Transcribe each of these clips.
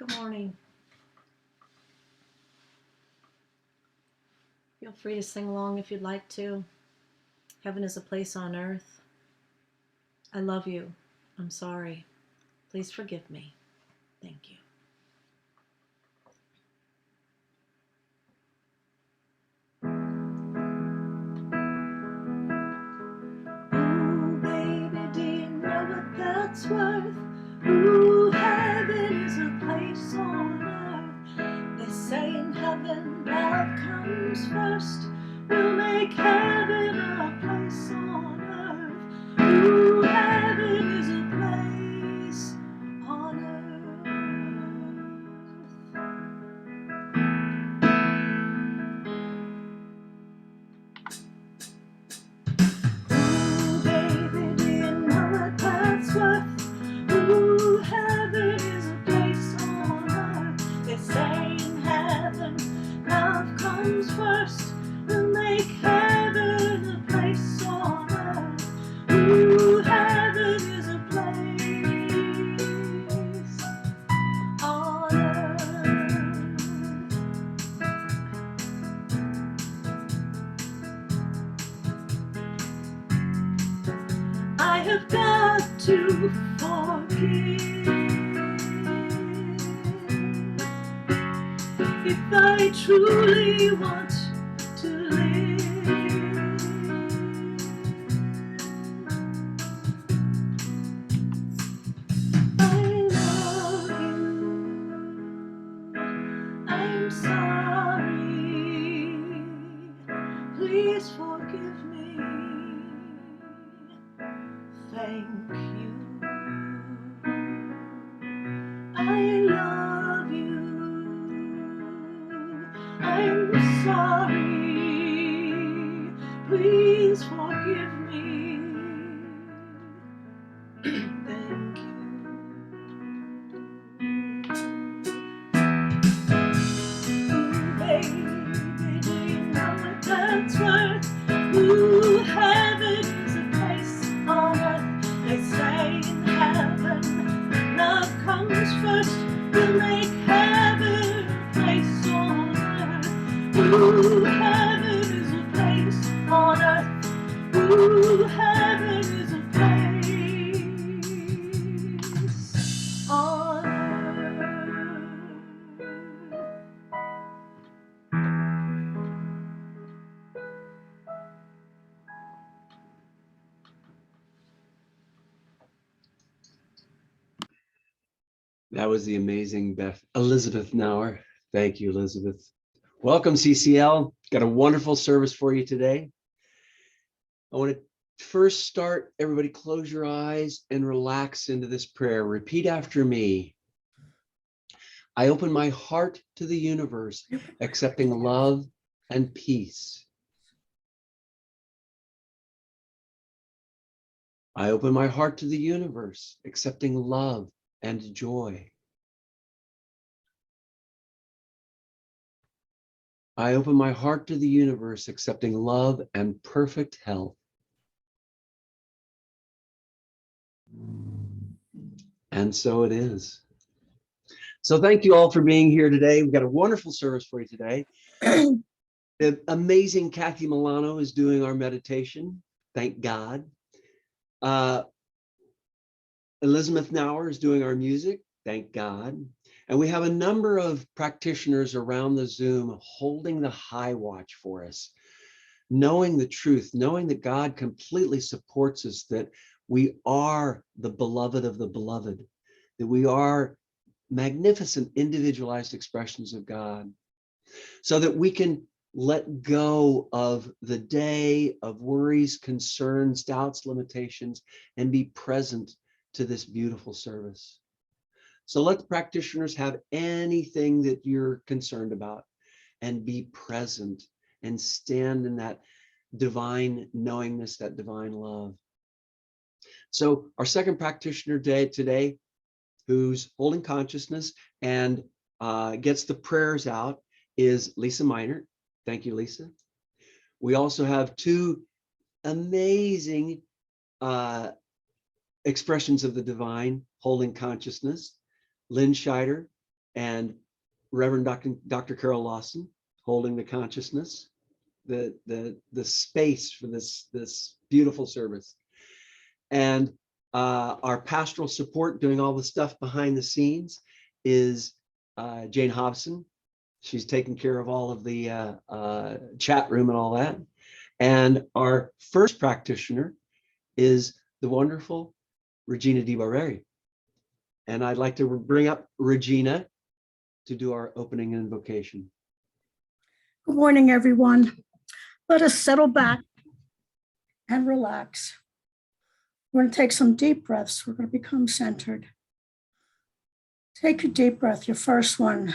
Good morning. Feel free to sing along if you'd like to. Heaven is a place on earth. I love you. I'm sorry. Please forgive me. Thank you. Ooh, baby, do you know what that's worth? Ooh, heaven is a place on earth. They say in heaven love comes first. We'll make heaven a place on earth. Ooh, heaven is a place on earth. Ooh, baby, do you know what that's worth? Ooh, heaven is a place on earth. They say in heaven love comes first. We'll make heaven a place on earth. Ooh, heaven is a place on earth. I have got to forgive. If I truly want to live, I love you. I'm sorry. Please forgive me. Thank you. I love you. I'm sorry. Please forgive me. Thank you. Ooh, baby, do you know what that's worth? Ooh, heaven is a place on earth. They say in heaven love comes first. We'll make heaven a place on earth. Ooh, heaven is a place on earth. Ooh, heaven is a place on earth. That was the amazing Elizabeth Knauer. Thank you, Elizabeth. Welcome, CCL. Got a wonderful service for you today. I want to first start, everybody close your eyes and relax into this prayer. Repeat after me. I open my heart to the universe, accepting love and peace. I open my heart to the universe, accepting love and joy. I open my heart to the universe, accepting love and perfect health. And so it is. So thank you all for being here today. We've got a wonderful service for you today. The amazing Kathy Milano is doing our meditation. Thank God. Elizabeth Knauer is doing our music. Thank God. And we have a number of practitioners around the Zoom holding the high watch for us, knowing the truth, knowing that God completely supports us, that we are the beloved of the beloved, that we are magnificent individualized expressions of God, so that we can let go of the day of worries, concerns, doubts, limitations, and be present to this beautiful service. So let the practitioners have anything that you're concerned about and be present and stand in that divine knowingness, that divine love. So our second practitioner today, who's holding consciousness and gets the prayers out, is Lisa Minor. Thank you, Lisa. We also have two amazing expressions of the divine holding consciousness, Lynn Scheider and Reverend Dr. Carol Lawson holding the consciousness, the space for this beautiful service. And our pastoral support, doing all the stuff behind the scenes, is Jane Hobson. She's taking care of all of the chat room and all that. And our first practitioner is the wonderful Regina Di Barreri. And I'd like to bring up Regina to do our opening invocation. Good morning, everyone. Let us settle back and relax. We're going to take some deep breaths. We're going to become centered. Take a deep breath, your first one.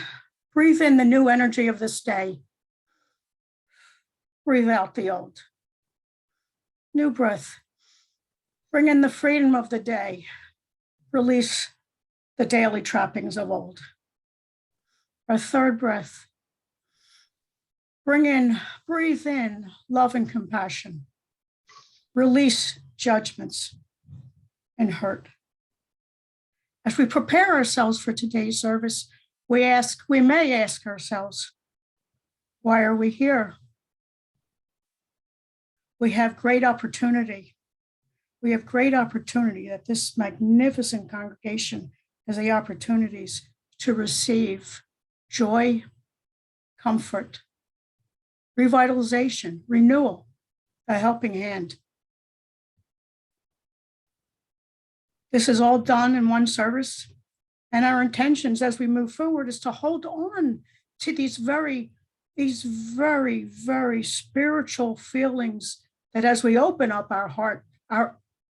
Breathe in the new energy of this day. Breathe out the old. New breath. Bring in the freedom of the day. Release the daily trappings of old. Our third breath. Breathe in love and compassion. Release judgments and hurt. As we prepare ourselves for today's service, we may ask ourselves, why are we here? We have great opportunity. We have great opportunity that this magnificent congregation has the opportunities to receive joy, comfort, revitalization, renewal, a helping hand. This is all done in one service. And our intentions as we move forward is to hold on to these very, very spiritual feelings that as we open up our heart,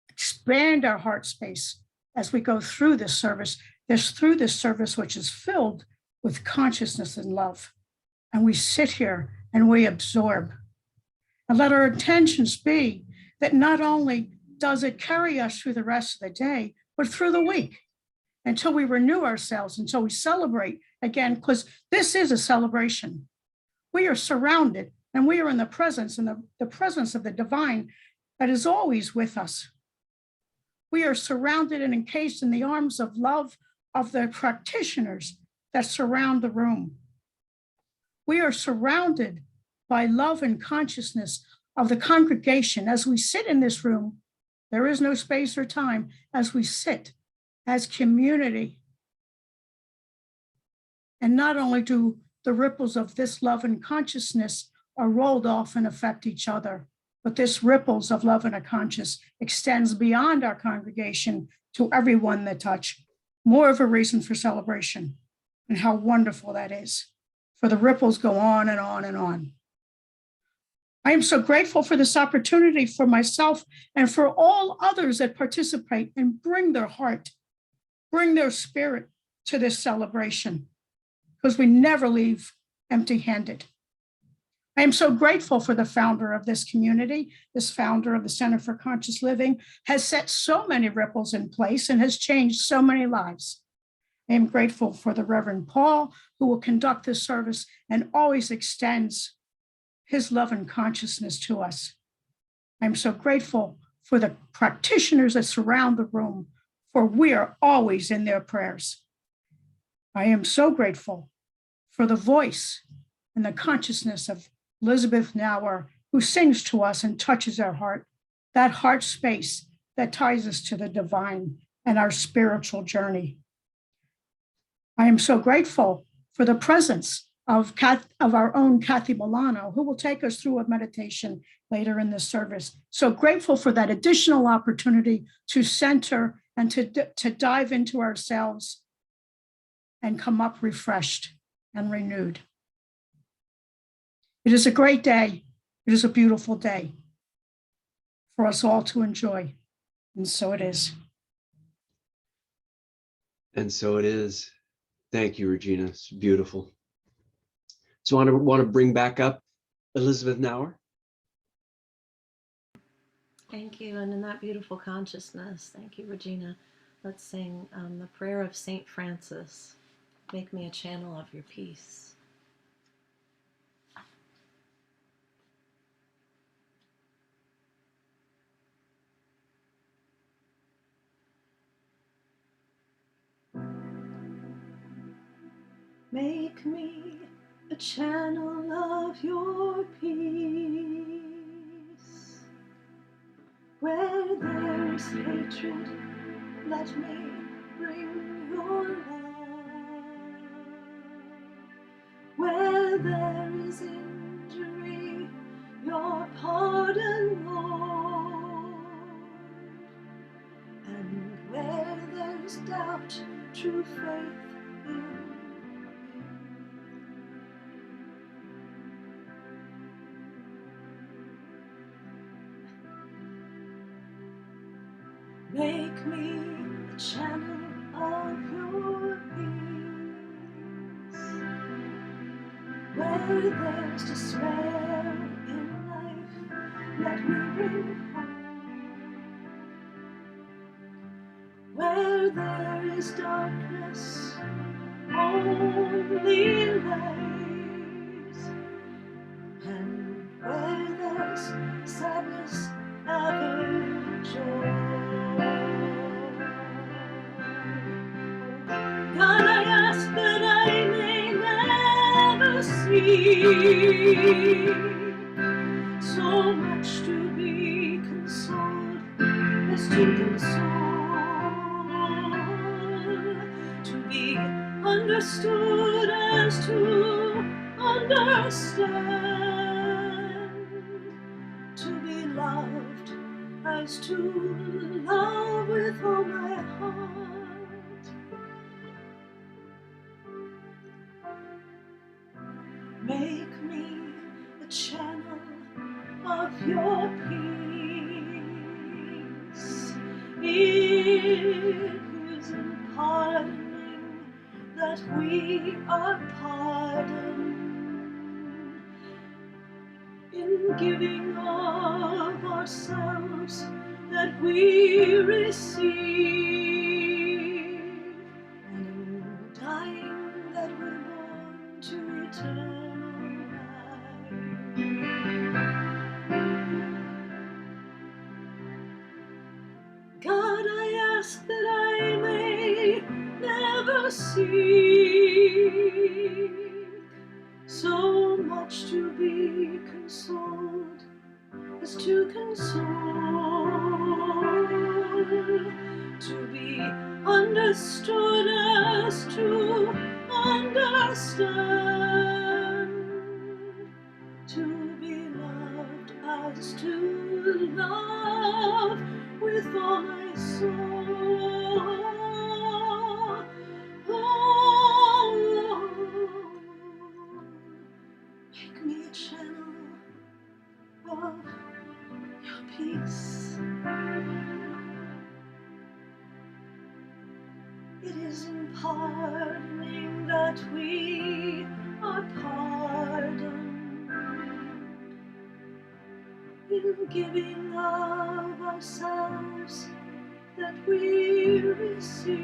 expand our heart space as we go through this service, which is filled with consciousness and love. And we sit here and we absorb. And let our intentions be that not only does it carry us through the rest of the day, but through the week, until we renew ourselves, until we celebrate again, because this is a celebration. We are surrounded and we are in the presence the presence of the divine that is always with us. We are surrounded and encased in the arms of love of the practitioners that surround the room. We are surrounded by love and consciousness of the congregation as we sit in this room. There is no space or time as we sit as community. And not only do the ripples of this love and consciousness are rolled off and affect each other, but this ripples of love and a conscious extends beyond our congregation to everyone that touch. More of a reason for celebration, and how wonderful that is. For the ripples go on and on and on. I am so grateful for this opportunity for myself and for all others that participate and bring their heart, bring their spirit to this celebration, because we never leave empty-handed. I am so grateful for the founder of this community. This founder of the Center for Conscious Living has set so many ripples in place and has changed so many lives. I am grateful for the Reverend Paul, who will conduct this service and always extends his love and consciousness to us. I'm so grateful for the practitioners that surround the room, for we are always in their prayers. I am so grateful for the voice and the consciousness of Elizabeth Knauer, who sings to us and touches our heart, that heart space that ties us to the divine and our spiritual journey. I am so grateful for the presence of our own Kathy Milano, who will take us through a meditation later in this service. So grateful for that additional opportunity to center and to dive into ourselves and come up refreshed and renewed. It is a great day. It is a beautiful day for us all to enjoy. And so it is. And so it is. Thank you, Regina. It's beautiful. So I want to bring back up Elizabeth Knauer. Thank you. And in that beautiful consciousness, thank you, Regina. Let's sing the prayer of St. Francis. Make me a channel of your peace. Make me a channel of your peace. Where there's hatred, let me bring your love. Where there is injury, your pardon, Lord. And where there's doubt, true faith in you. Make me a channel of your peace. Where there's despair in life, let me bring hope. Where there is darkness, only light. And where there's sadness, ever joy. God, I ask that I may never see so much to be consoled as to console, to be understood as to understand, to be loved as to love with all my heart. Make me a channel of your peace. It is in pardoning that we are pardoned, in giving of ourselves that we receive, and in dying that we're born to eternal life. God, I ask that I may never seek so much to be consoled as to console, to be understood as to understand, to be loved as to love with all my soul. Oh, make me a channel of your peace. It is in pardoning that we are pardoned, in giving of ourselves that we receive,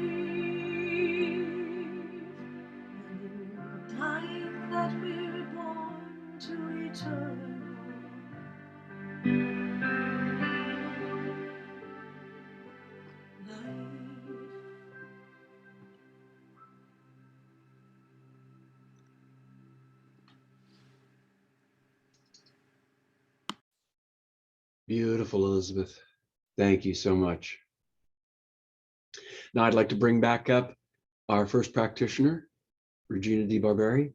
and in dying that we're born to eternal life. Beautiful, Elizabeth. Thank you so much. Now I'd like to bring back up our first practitioner, Regina Di Barberi,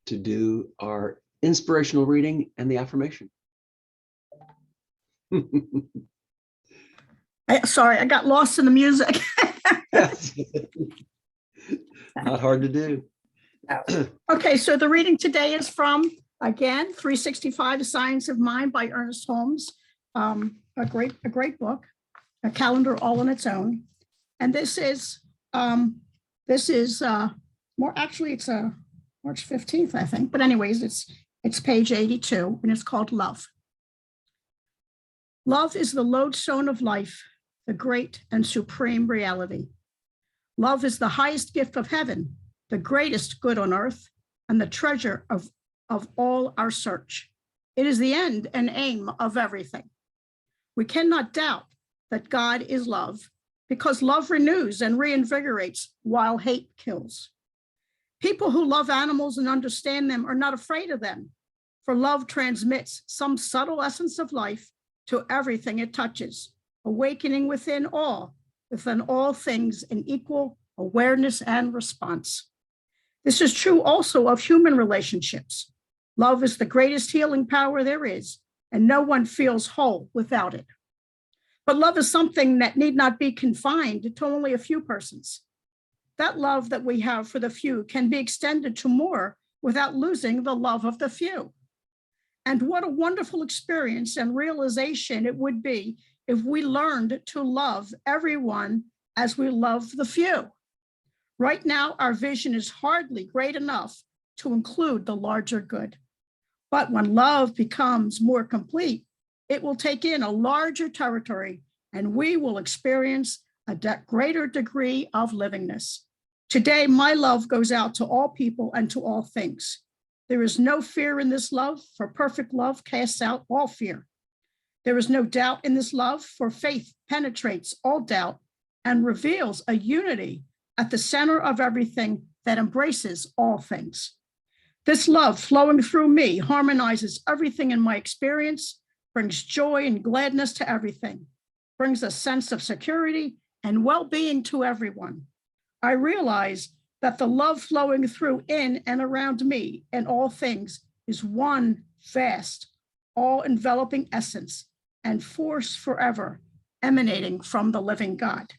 to do our inspirational reading and the affirmation. Sorry, I got lost in the music. Yes. Not hard to do. Okay, so the reading today is from, again, 365, The Science of Mind by Ernest Holmes. A great book, a calendar all on its own. And this is more, actually it's March 15th, I think. But anyways, it's page 82 and it's called Love. Love is the lodestone of life, the great and supreme reality. Love is the highest gift of heaven, the greatest good on earth, and the treasure of all our search. It is the end and aim of everything. We cannot doubt that God is love, because love renews and reinvigorates while hate kills. People who love animals and understand them are not afraid of them, for love transmits some subtle essence of life to everything it touches, awakening within all things, an equal awareness and response. This is true also of human relationships. Love is the greatest healing power there is, and no one feels whole without it. But love is something that need not be confined to only a few persons. That love that we have for the few can be extended to more without losing the love of the few. And what a wonderful experience and realization it would be if we learned to love everyone as we love the few. Right now, our vision is hardly great enough to include the larger good. But when love becomes more complete, it will take in a larger territory, and we will experience a greater degree of livingness. Today, my love goes out to all people and to all things. There is no fear in this love, for perfect love casts out all fear. There is no doubt in this love, for faith penetrates all doubt and reveals a unity at the center of everything that embraces all things. This love flowing through me harmonizes everything in my experience, brings joy and gladness to everything, brings a sense of security and well-being to everyone. I realize that the love flowing through in and around me and all things is one vast, all-enveloping essence and force forever emanating from the living God.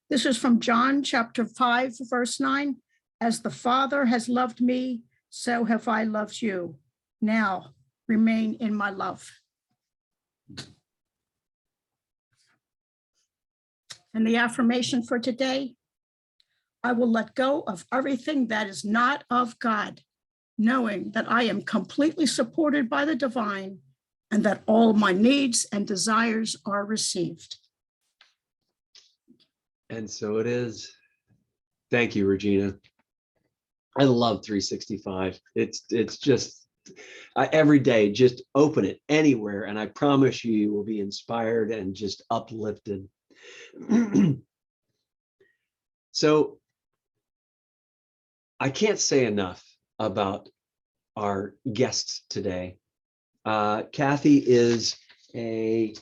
This is from John chapter 5, verse 9. As the Father has loved me, so have I loved you. Now remain in my love. And the affirmation for today: I will let go of everything that is not of God, knowing that I am completely supported by the divine and that all my needs and desires are received. And so it is. Thank you, Regina. I love 365. It's just every day, just open it anywhere, and I promise you, you will be inspired and just uplifted. So I can't say enough about our guests today. Kathy is the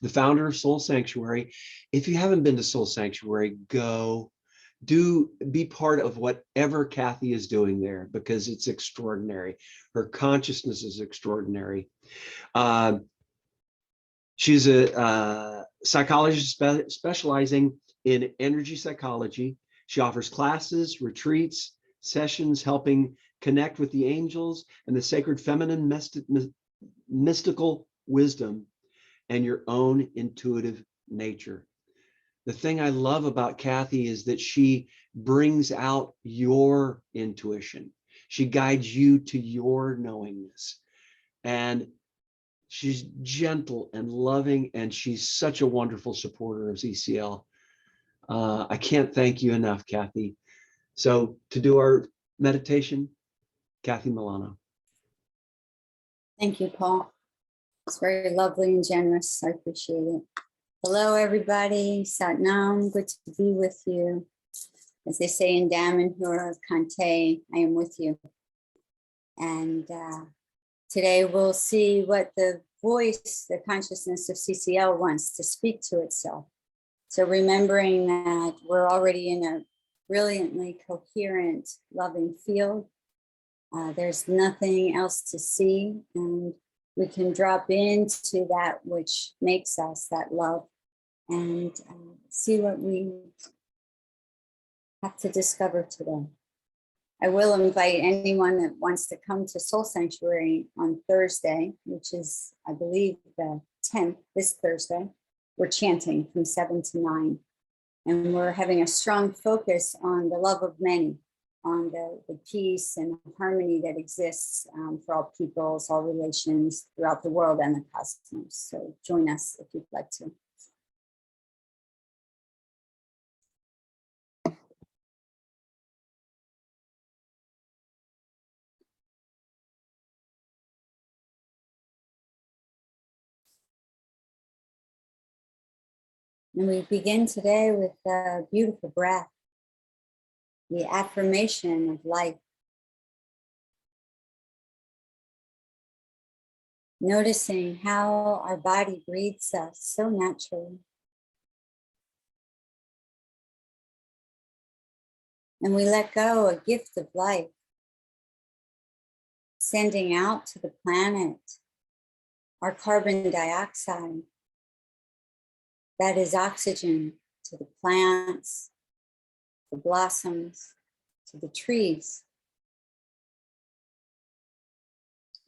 founder of Soul Sanctuary. If you haven't been to Soul Sanctuary, be part of whatever Kathy is doing there, because it's extraordinary. Her consciousness is extraordinary. She's a psychologist specializing in energy psychology. She offers classes, retreats, sessions, helping connect with the angels and the sacred feminine mystical wisdom and your own intuitive nature. The thing I love about Kathy is that she brings out your intuition. She guides you to your knowingness. And she's gentle and loving, and she's such a wonderful supporter of ZCL. I can't thank you enough, Kathy. So to do our meditation, Kathy Milano. Thank you, Paul. It's very lovely and generous. I appreciate it. Hello, everybody. Sat Nam, good to be with you. As they say in Damanhur Kante, I am with you. And today we'll see what the voice, the consciousness of CCL wants to speak to itself. So remembering that we're already in a brilliantly coherent, loving field. There's nothing else to see, and we can drop into that which makes us that love and see what we have to discover today. I will invite anyone that wants to come to Soul Sanctuary on Thursday, which is, I believe, the 10th, this Thursday. We're chanting from 7 to 9. And we're having a strong focus on the love of many, on the peace and harmony that exists for all peoples, all relations throughout the world and the cosmos. So join us if you'd like to. And we begin today with a beautiful breath. the affirmation of life. Noticing how our body breathes us so naturally. And we let go a gift of life, sending out to the planet our carbon dioxide, that is oxygen to the plants, the blossoms, to the trees.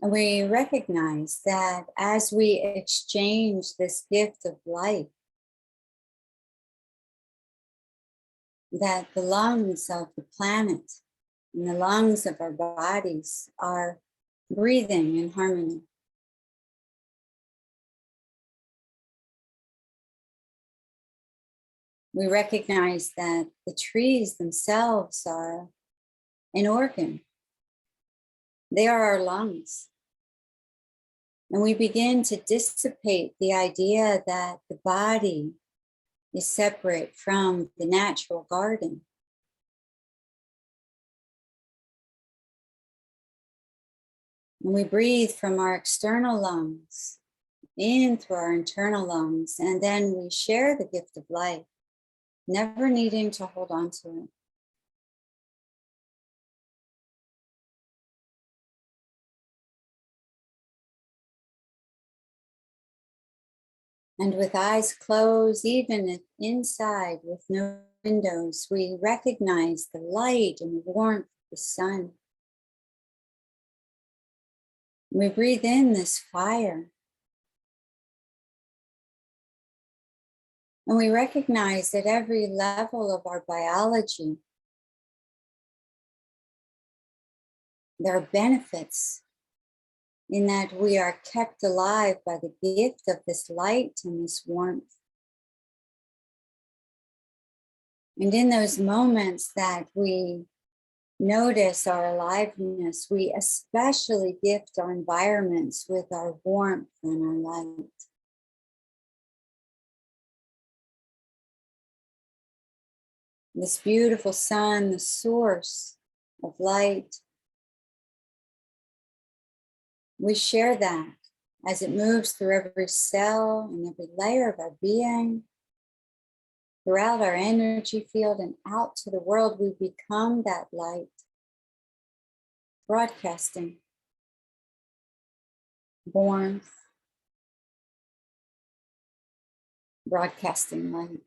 And we recognize that as we exchange this gift of life, that the lungs of the planet and the lungs of our bodies are breathing in harmony. We recognize that the trees themselves are an organ. They are our lungs. And we begin to dissipate the idea that the body is separate from the natural garden. And we breathe from our external lungs in through our internal lungs, and then we share the gift of life, never needing to hold on to it. And with eyes closed, even if inside with no windows, we recognize the light and the warmth of the sun. We breathe in this fire. And we recognize at every level of our biology, there are benefits in that we are kept alive by the gift of this light and this warmth. And in those moments that we notice our aliveness, we especially gift our environments with our warmth and our light. This beautiful sun, the source of light, we share that as it moves through every cell and every layer of our being, throughout our energy field and out to the world. We become that light, broadcasting warmth, broadcasting light.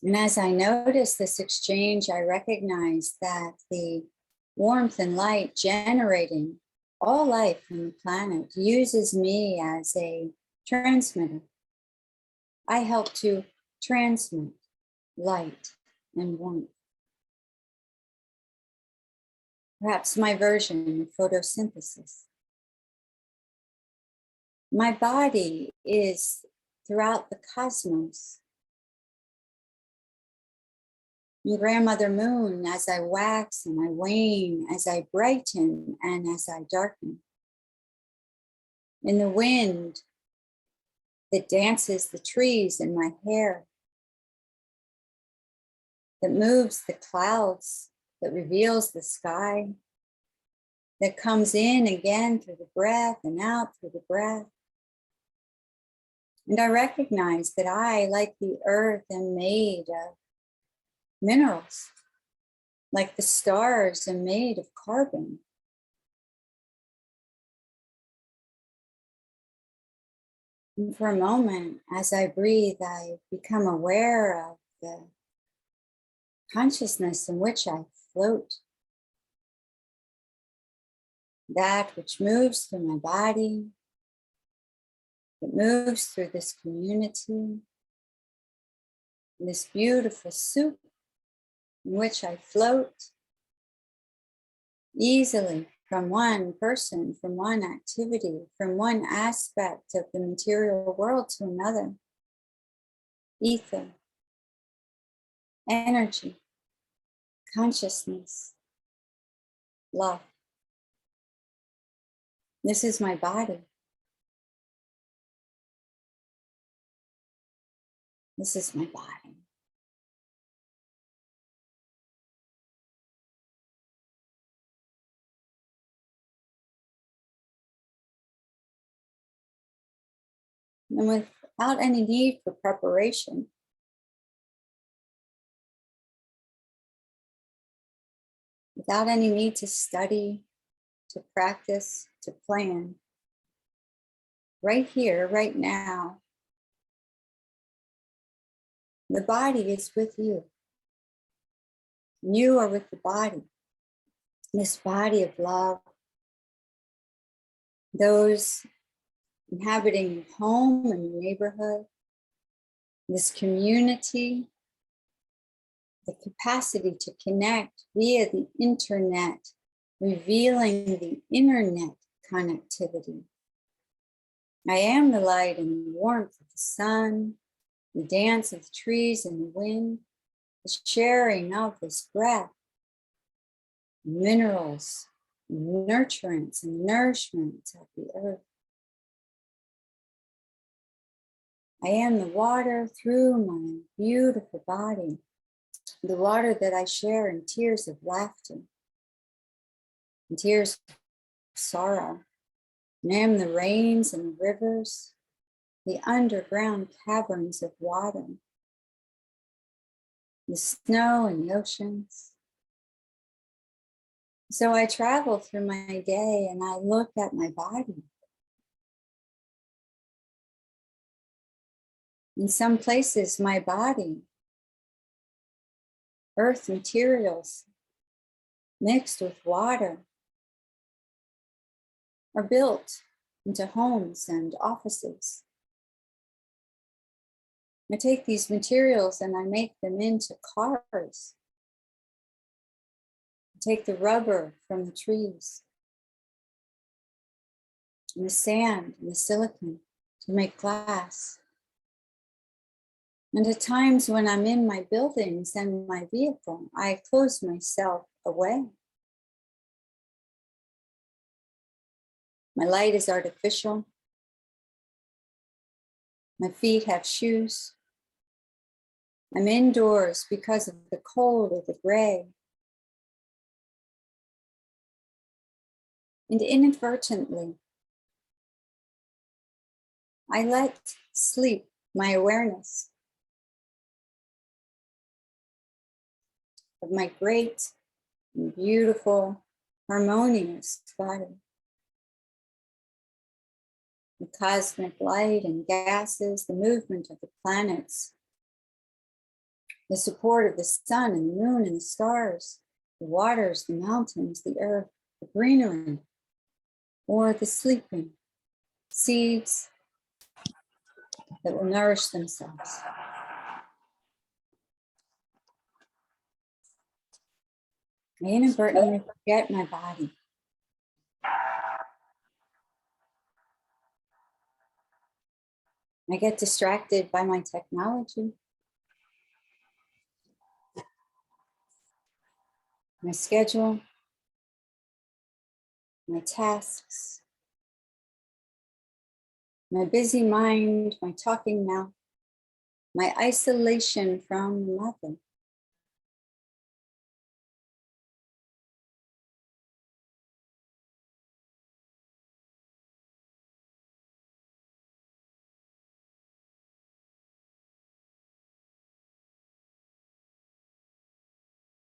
And as I notice this exchange, I recognize that the warmth and light generating all life on the planet uses me as a transmitter. I help to transmit light and warmth. Perhaps my version of photosynthesis. My body is throughout the cosmos. And Grandmother Moon, as I wax and I wane, as I brighten and as I darken. In the wind that dances the trees in my hair, that moves the clouds, that reveals the sky, that comes in again through the breath and out through the breath. And I recognize that I, like the earth, am made of minerals, like the stars are made of carbon. And for a moment, as I breathe, I become aware of the consciousness in which I float. That which moves through my body, that moves through this community, this beautiful soup in which I float easily from one person, from one activity, from one aspect of the material world to another. Ether, energy, consciousness, love. This is my body. This is my body. And without any need for preparation, without any need to study, to practice, to plan, right here, right now, the body is with you. You are with the body, this body of love, those inhabiting your home and your neighborhood, this community, the capacity to connect via the internet, revealing the internet connectivity. I am the light and the warmth of the sun, the dance of the trees and the wind, the sharing of this breath, minerals, nurturants and nourishment of the earth. I am the water through my beautiful body, the water that I share in tears of laughter, in tears of sorrow. And I am the rains and the rivers, the underground caverns of water, the snow and the oceans. So I travel through my day and I look at my body. In some places, my body, earth materials mixed with water, are built into homes and offices. I take these materials and I make them into cars. I take the rubber from the trees, and the sand and the silicon to make glass. And at times when I'm in my buildings and my vehicle, I close myself away. My light is artificial. My feet have shoes. I'm indoors because of the cold or the gray. And inadvertently, I let sleep my awareness of my great and beautiful, harmonious body. The cosmic light and gases, the movement of the planets, the support of the sun and the moon and the stars, the waters, the mountains, the earth, the greenery, or the sleeping seeds that will nourish themselves. I inadvertently forget my body. I get distracted by my technology, my schedule, my tasks, my busy mind, my talking mouth, my isolation from the mother.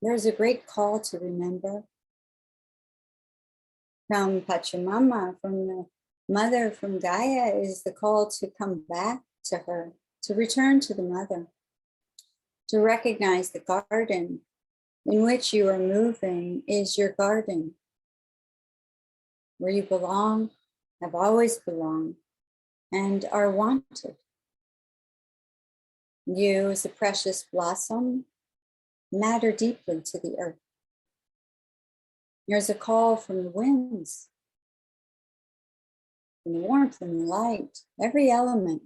There's a great call to remember from Pachamama, from the mother, from Gaia, is the call to come back to her, to return to the mother, to recognize the garden in which you are moving is your garden, where you belong, have always belonged, and are wanted. You, as a precious blossom, matter deeply to the earth. There's a call from the winds, from the warmth and the light, every element,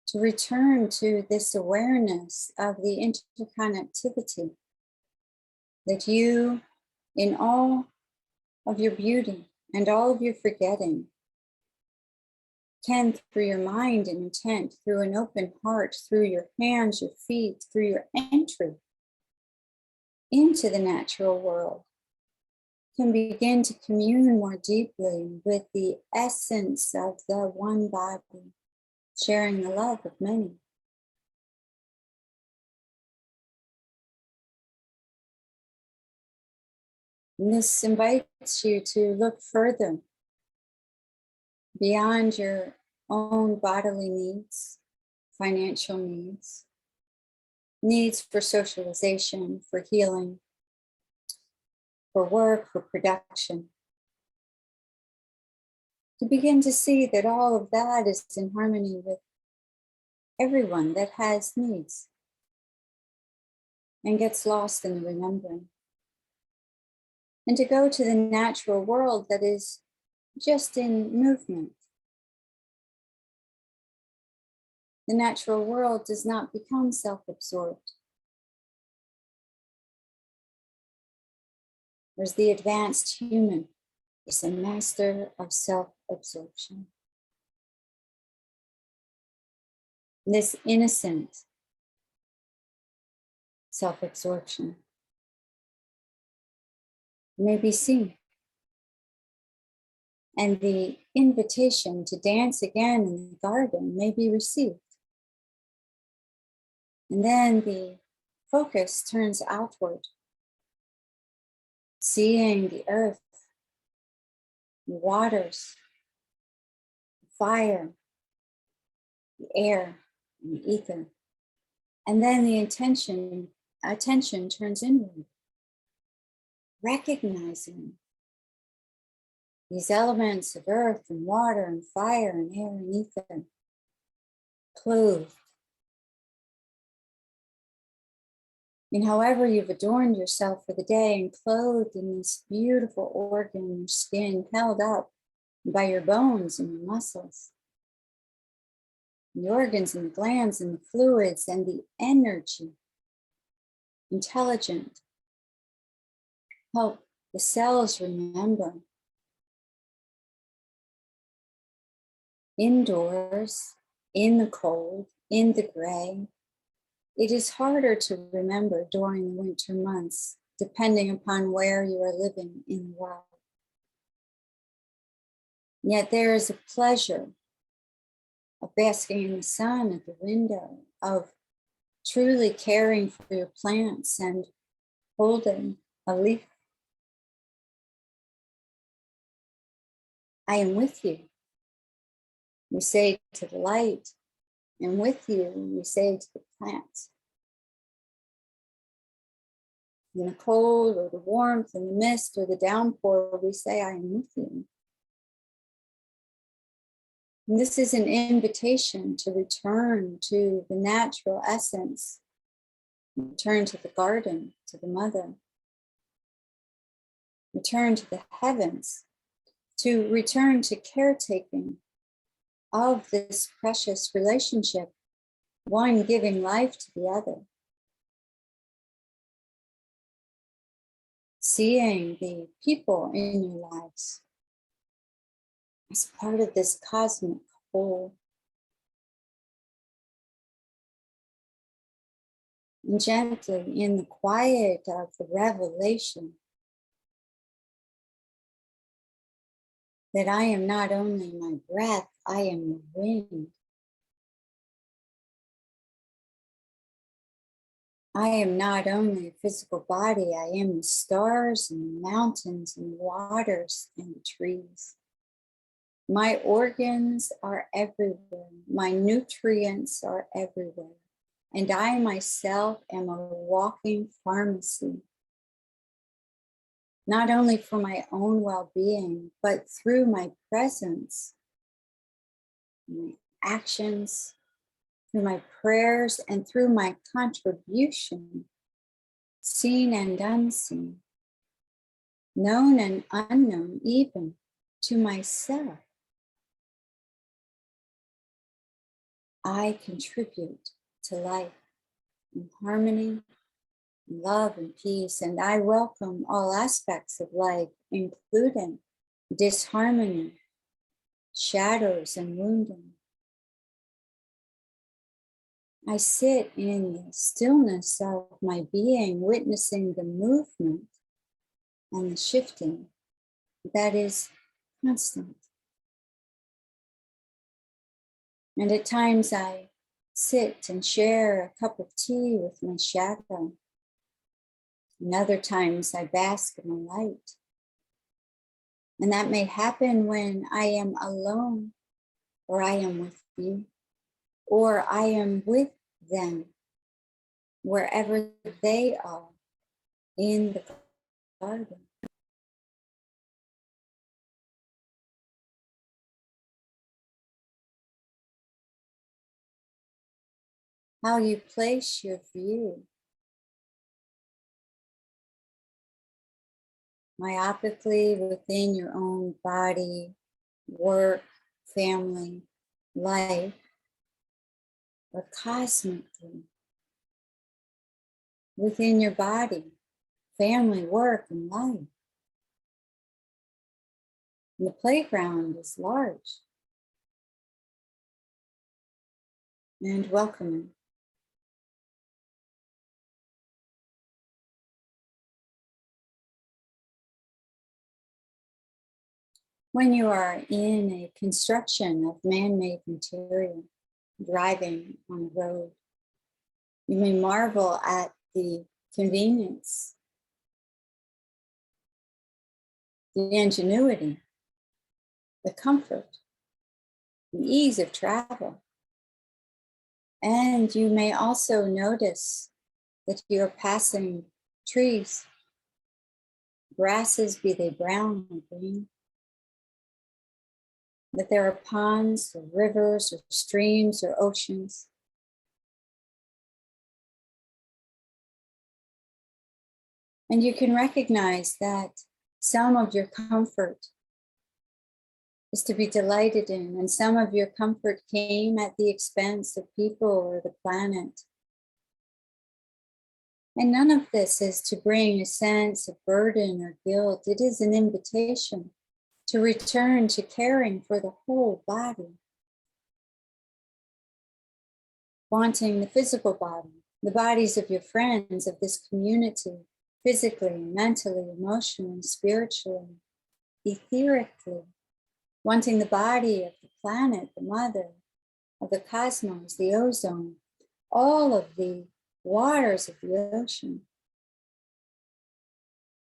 to return to this awareness of the interconnectivity that you, in all of your beauty and all of your forgetting, can, through your mind and intent, through an open heart, through your hands, your feet, through your entry into the natural world, can begin to commune more deeply with the essence of the one body, sharing the love of many. And this invites you to look further beyond your own bodily needs, financial needs, needs for socialization, for healing, for work, for production. To begin to see that all of that is in harmony with everyone that has needs and gets lost in the remembering. And to go to the natural world that is just in movement. The natural world does not become self-absorbed. Whereas the advanced human is a master of self-absorption. This innocent self-absorption may be seen. And the invitation to dance again in the garden may be received. And then the focus turns outward, seeing the earth, the waters, the fire, the air, and the ether. And then the attention turns inward, recognizing these elements of earth and water and fire and air and ether, clothed in however you've adorned yourself for the day and clothed in this beautiful organ, your skin held up by your bones and your muscles, the organs and the glands and the fluids and the energy, intelligent, help the cells remember. Indoors, in the cold, in the gray, it is harder to remember during the winter months, depending upon where you are living in the world. Yet there is a pleasure of basking in the sun at the window, of truly caring for your plants and holding a leaf. I am with you, we say to the light, and with you, we say to the plants. In the cold or the warmth and the mist or the downpour, we say, I am with you. And this is an invitation to return to the natural essence, return to the garden, to the mother, return to the heavens, to return to caretaking of this precious relationship, one giving life to the other. Seeing the people in your lives as part of this cosmic whole. And gently, in the quiet of the revelation, that I am not only my breath, I am the wind. I am not only a physical body, I am the stars and the mountains and the waters and the trees. My organs are everywhere. My nutrients are everywhere. And I myself am a walking pharmacy. Not only for my own well-being, but through my presence, my actions, through my prayers, and through my contribution, seen and unseen, known and unknown, even to myself. I contribute to life in harmony, love and peace, and I welcome all aspects of life, including disharmony, shadows and wounding. I sit in the stillness of my being, witnessing the movement and the shifting that is constant. And at times I sit and share a cup of tea with my shadow. And other times I bask in the light. And that may happen when I am alone, or I am with you, or I am with them, wherever they are in the garden. How you place your view. Myopically within your own body, work, family, life, or cosmically within your body, family, work, and life. And the playground is large and welcoming. When you are in a construction of man-made material, driving on a road, you may marvel at the convenience, the ingenuity, the comfort, the ease of travel. And you may also notice that you're passing trees, grasses, be they brown or green, that there are ponds or rivers or streams or oceans. And you can recognize that some of your comfort is to be delighted in, and some of your comfort came at the expense of people or the planet. And none of this is to bring a sense of burden or guilt. It is an invitation to return to caring for the whole body, wanting the physical body, the bodies of your friends, of this community, physically, mentally, emotionally, spiritually, etherically, wanting the body of the planet, the mother, of the cosmos, the ozone, all of the waters of the ocean,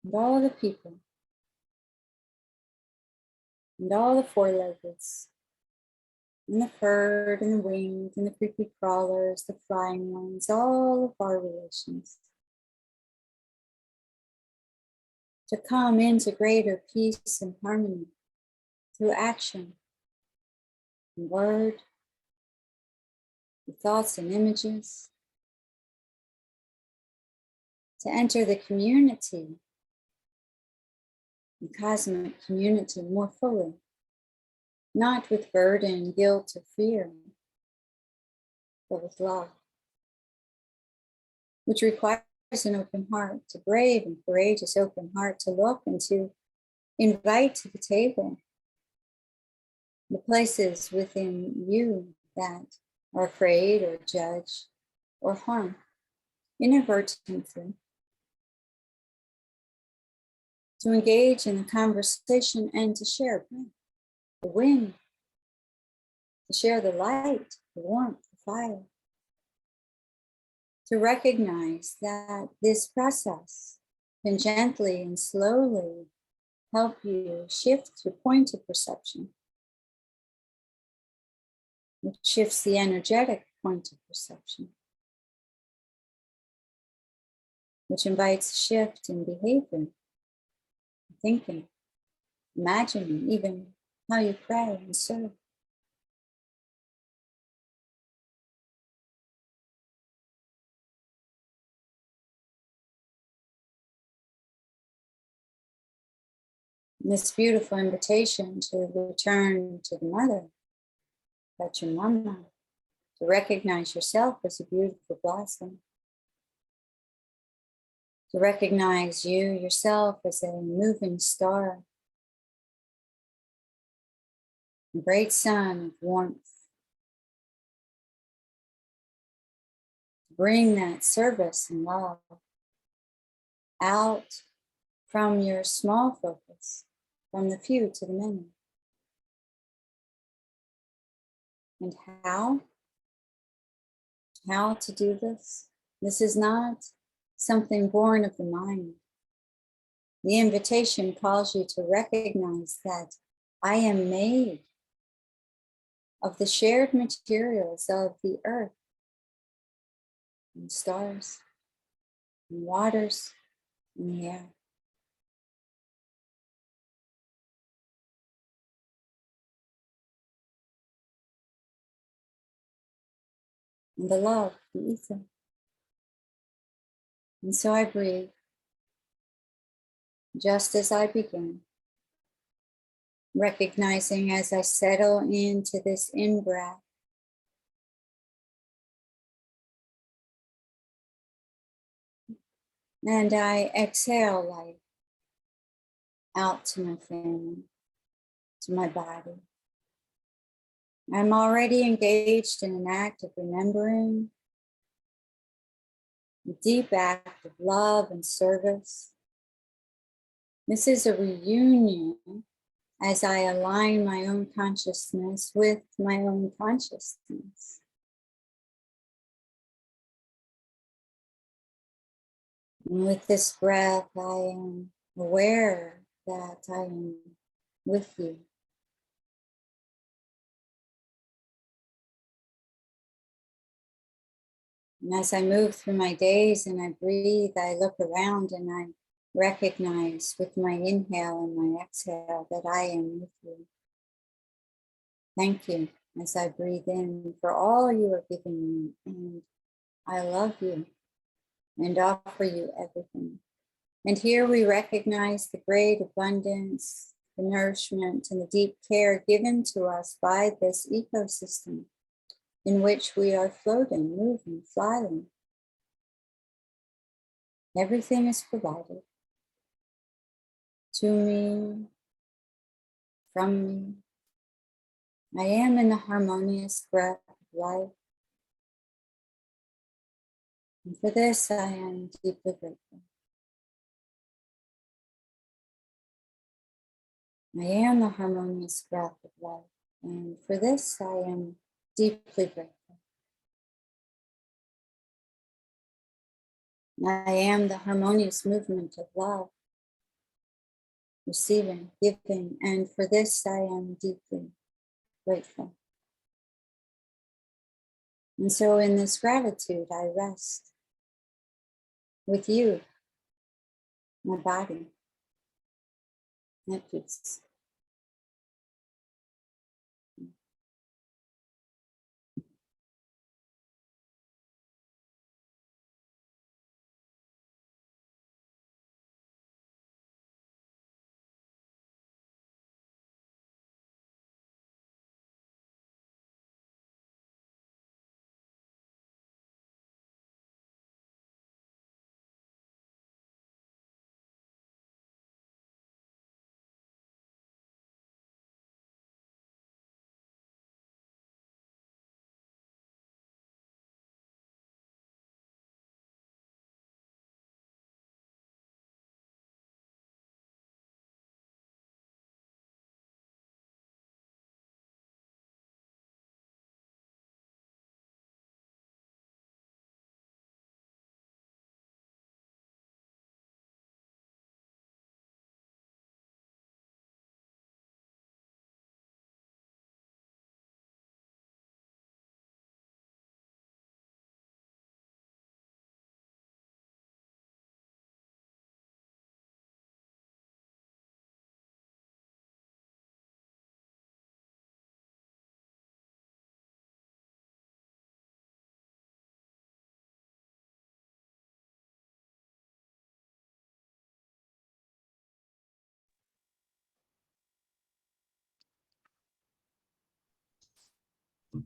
and all the people, and all the four-leggeds, and the furred, and the winged, and the creepy crawlers, the flying ones, all of our relations, to come into greater peace and harmony through action, and word, and thoughts and images, to enter the community, the cosmic community more fully, not with burden, guilt, or fear, but with love, which requires an open heart, a brave and courageous open heart to look and to invite to the table the places within you that are afraid or judge or harm inadvertently, to engage in the conversation and to share the wind, to share the light, the warmth, the fire, to recognize that this process can gently and slowly help you shift your point of perception, which shifts the energetic point of perception, which invites a shift in behavior, thinking, imagining, even how you pray and serve. And this beautiful invitation to return to the mother, that's your mama, to recognize yourself as a beautiful blossom, to recognize you yourself as a moving star, a great sun of warmth. Bring that service and love out from your small focus, from the few to the many. And how? How to do this? This is not something born of the mind. The invitation calls you to recognize that I am made of the shared materials of the earth and stars and waters and the air. And the love, the ether. And so I breathe, just as I begin, recognizing as I settle into this in-breath, and I exhale life out to my family, to my body. I'm already engaged in an act of remembering, a deep act of love and service. This is a reunion as I align my own consciousness with my own consciousness. And with this breath, I am aware that I am with you. And as I move through my days and I breathe, I look around and I recognize with my inhale and my exhale that I am with you. Thank you as I breathe in for all you are giving me. And I love you and offer you everything. And here we recognize the great abundance, the nourishment, and the deep care given to us by this ecosystem in which we are floating, moving, flying. Everything is provided to me, from me. I am in the harmonious breath of life. And for this, I am deeply grateful. I am the harmonious breath of life. And for this, I am deeply grateful. I am the harmonious movement of love, receiving, giving, and for this I am deeply grateful. And so in this gratitude, I rest with you, my body, at peace.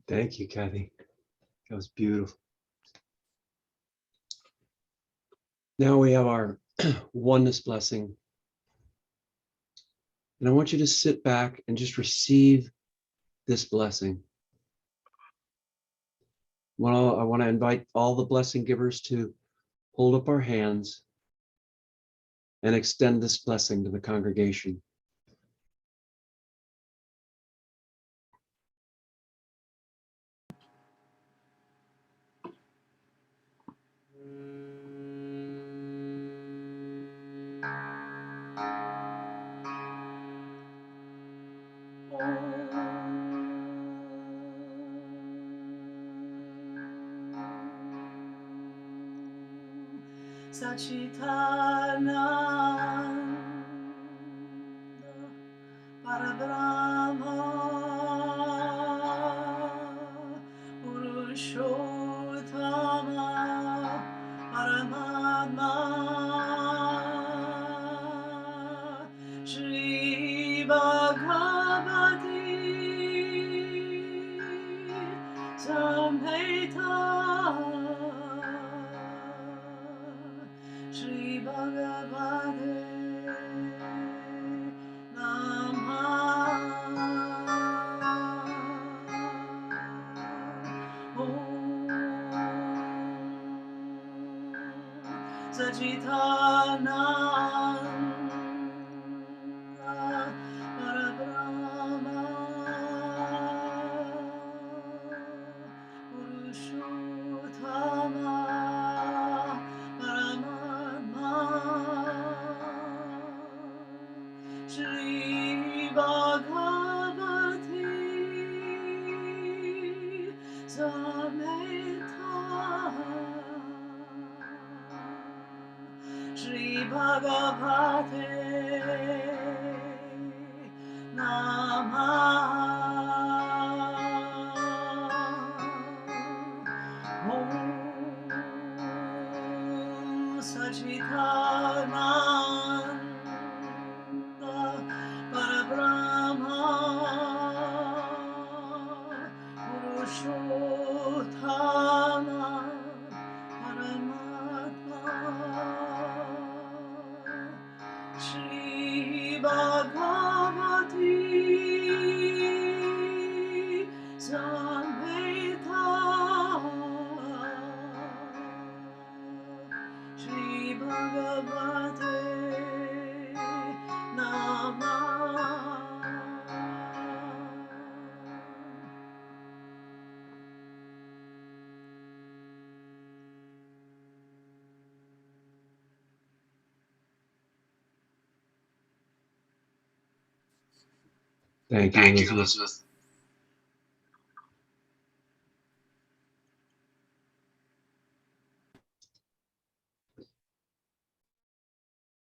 Thank you, Kathy. That was beautiful. Now we have our oneness blessing. And I want you to sit back and just receive this blessing. I want to invite all the blessing givers to hold up our hands and extend this blessing to the congregation. Sachitananda Parabrahma Purushottama Paramatma Shri Bhagavati Samhita Shri Bhagavate Sachitananda Parabrahma Purushottama Paramatma Shri Bhagavati Samhita Shri Bhagavate Namah Om Sachitananda Parabrahma Purushottama Paramatma Shri Bhagavati Samhita Shri Bhagavate Namah. Thank you, Elizabeth.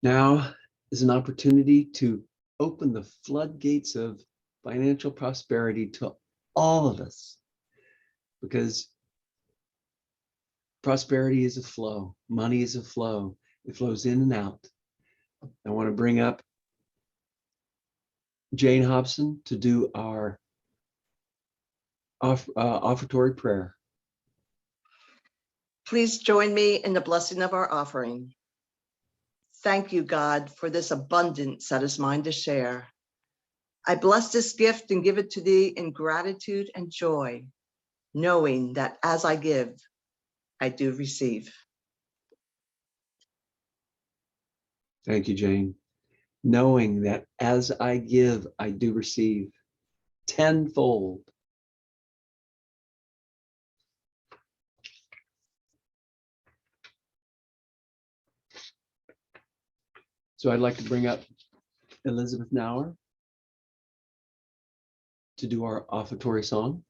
Now is an opportunity to open the floodgates of financial prosperity to all of us, because prosperity is a flow, money is a flow, it flows in and out. I want to bring up Jane Hobson to do our offertory prayer. Please join me in the blessing of our offering. Thank you, God, for this abundance that is mine to share. I bless this gift and give it to thee in gratitude and joy, knowing that as I give, I do receive. Thank you, Jane. Knowing that as I give, I do receive tenfold. So I'd like to bring up Elizabeth Knauer to do our offertory song.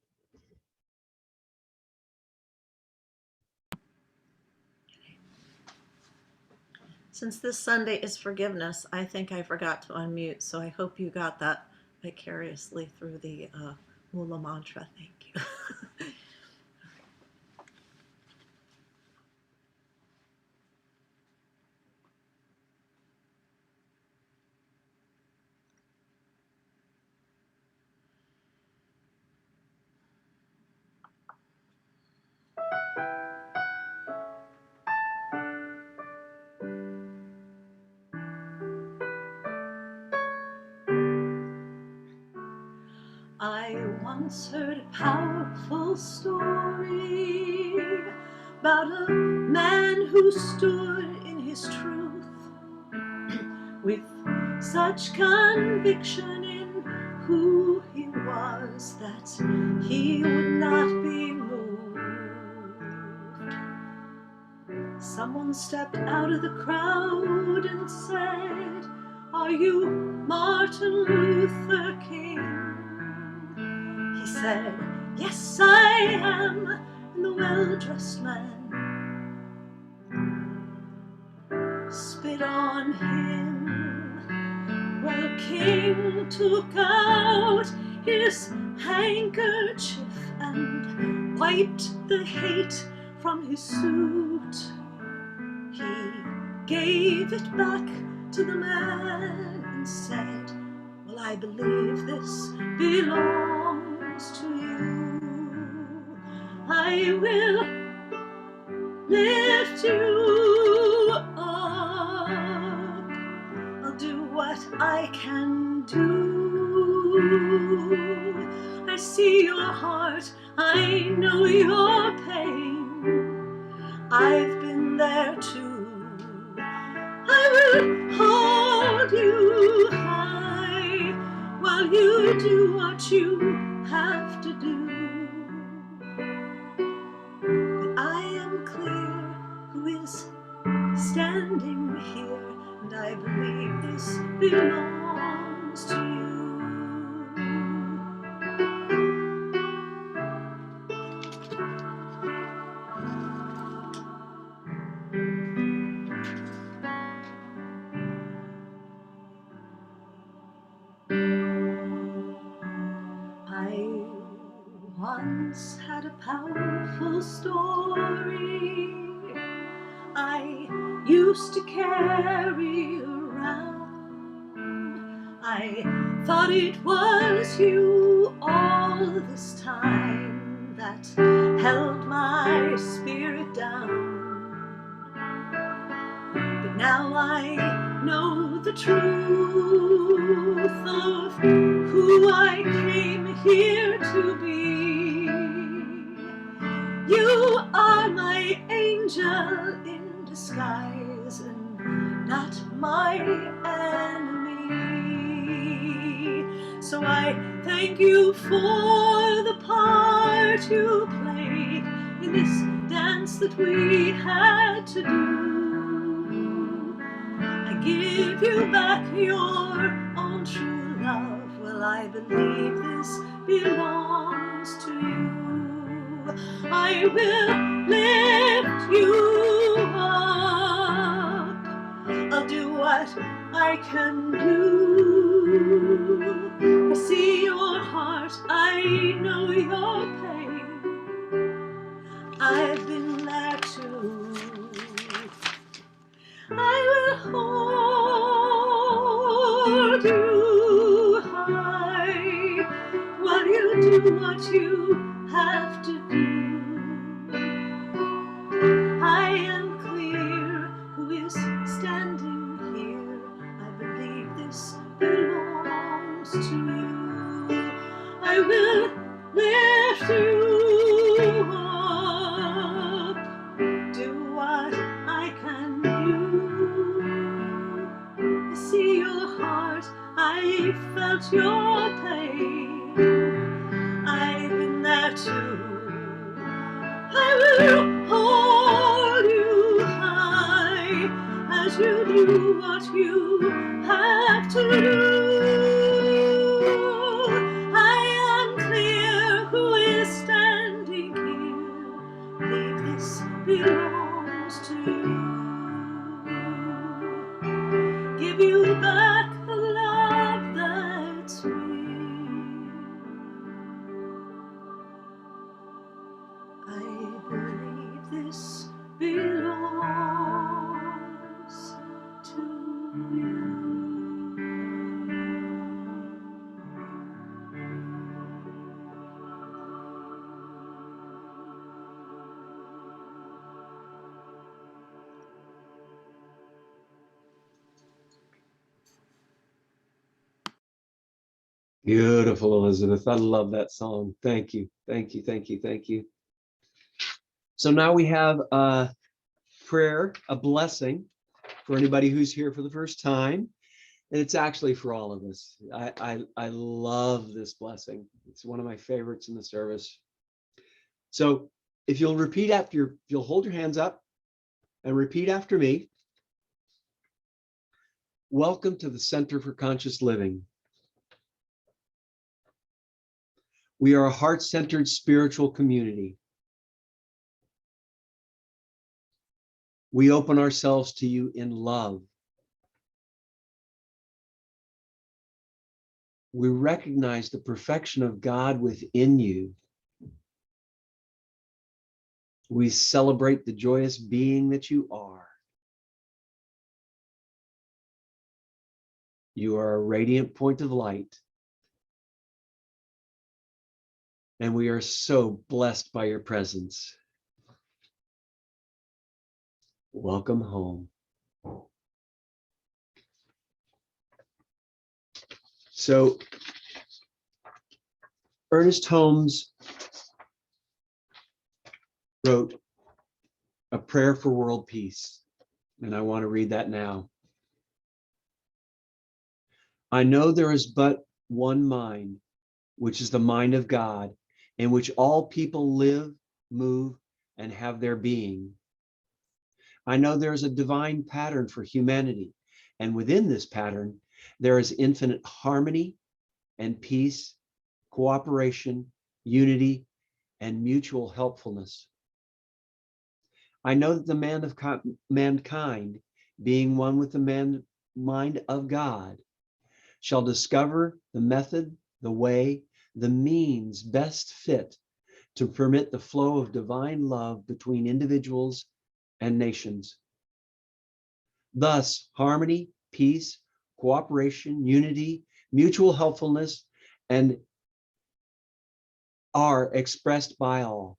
Since this Sunday is forgiveness, I think I forgot to unmute, so I hope you got that vicariously through the Mula mantra. Thank you. I want once heard a powerful story about a man who stood in his truth with such conviction in who he was that he would not be moved. Someone stepped out of the crowd and said, "Are you Martin Luther King?" He said, "Yes, I am." And the well-dressed man spit on him. Well, King took out his handkerchief and wiped the hate from his suit. He gave it back to the man and said, "Well, I believe this belongs to you. I will lift you up. I'll do what I can do. I see your heart, I know your pain. I've been there too. I will hold you high while you do what you have to do. But I am clear who is standing here, and I believe this belongs to you." I once had a powerful story I used to carry around. I thought it was you all this time that held my spirit down. But now I know the truth of who I came here to be. You are my angel in disguise and not my enemy. So I thank you for the part you played in this dance that we had to do. I give you back your own true love. Well, I believe this belongs to you. I will lift you up. I'll do what I can do. I see your heart, I know your pain. I've been there too. I will hold you high while you do what you have to do. I am clear who is standing here. I believe this belongs to you. I will lift you up, do what I can do. I see your heart, I felt your pain. I've been there too. I will hold you high as you do what you have to do. I am clear who is standing here. Believe this belongs to you. Give you back the love that's real. I believe this belongs to you. Beautiful, Elizabeth. I love that song. Thank you. Thank you. Thank you. Thank you. So now we have a prayer, a blessing for anybody who's here for the first time. And it's actually for all of us. I love this blessing. It's one of my favorites in the service. So if you'll repeat after, you'll hold your hands up and repeat after me. Welcome to the Center for Conscious Living. We are a heart-centered spiritual community. We open ourselves to you in love. We recognize the perfection of God within you. We celebrate the joyous being that you are. You are a radiant point of light. And we are so blessed by your presence. Welcome home. So, Ernest Holmes wrote a prayer for world peace, and I want to read that now. I know there is but one mind, which is the mind of God, in which all people live, move, and have their being. I know there is a divine pattern for humanity, and within this pattern, there is infinite harmony and peace, cooperation, unity, and mutual helpfulness. I know that the man of mankind, being one with the mind of God, shall discover the method, the way, the means best fit to permit the flow of divine love between individuals and nations. Thus, harmony, peace, cooperation, unity, mutual helpfulness, and are expressed by all.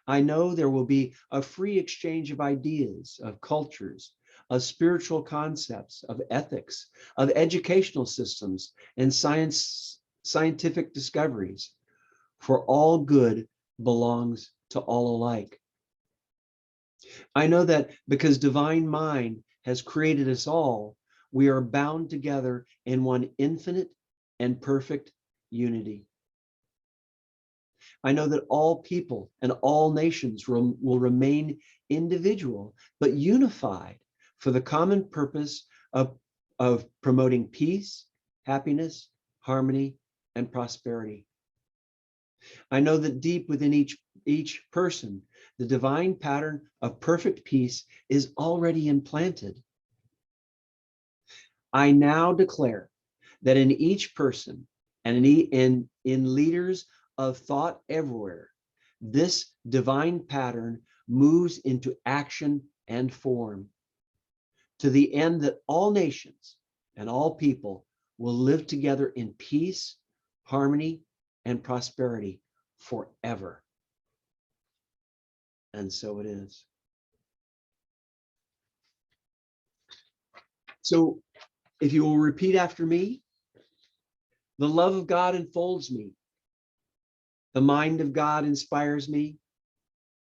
I know there will be a free exchange of ideas, of cultures, of spiritual concepts, of ethics, of educational systems, and scientific discoveries, for all good belongs to all alike. I know that because divine mind has created us all, we are bound together in one infinite and perfect unity. I know that all people and all nations will remain individual, but unified for the common purpose of promoting peace, happiness, harmony, and prosperity. I know that deep within each person, the divine pattern of perfect peace is already implanted. I now declare that in each person and in leaders of thought everywhere, this divine pattern moves into action and form to the end that all nations and all people will live together in peace, harmony, and prosperity forever. And so it is. So if you will repeat after me, the love of God enfolds me. The mind of God inspires me.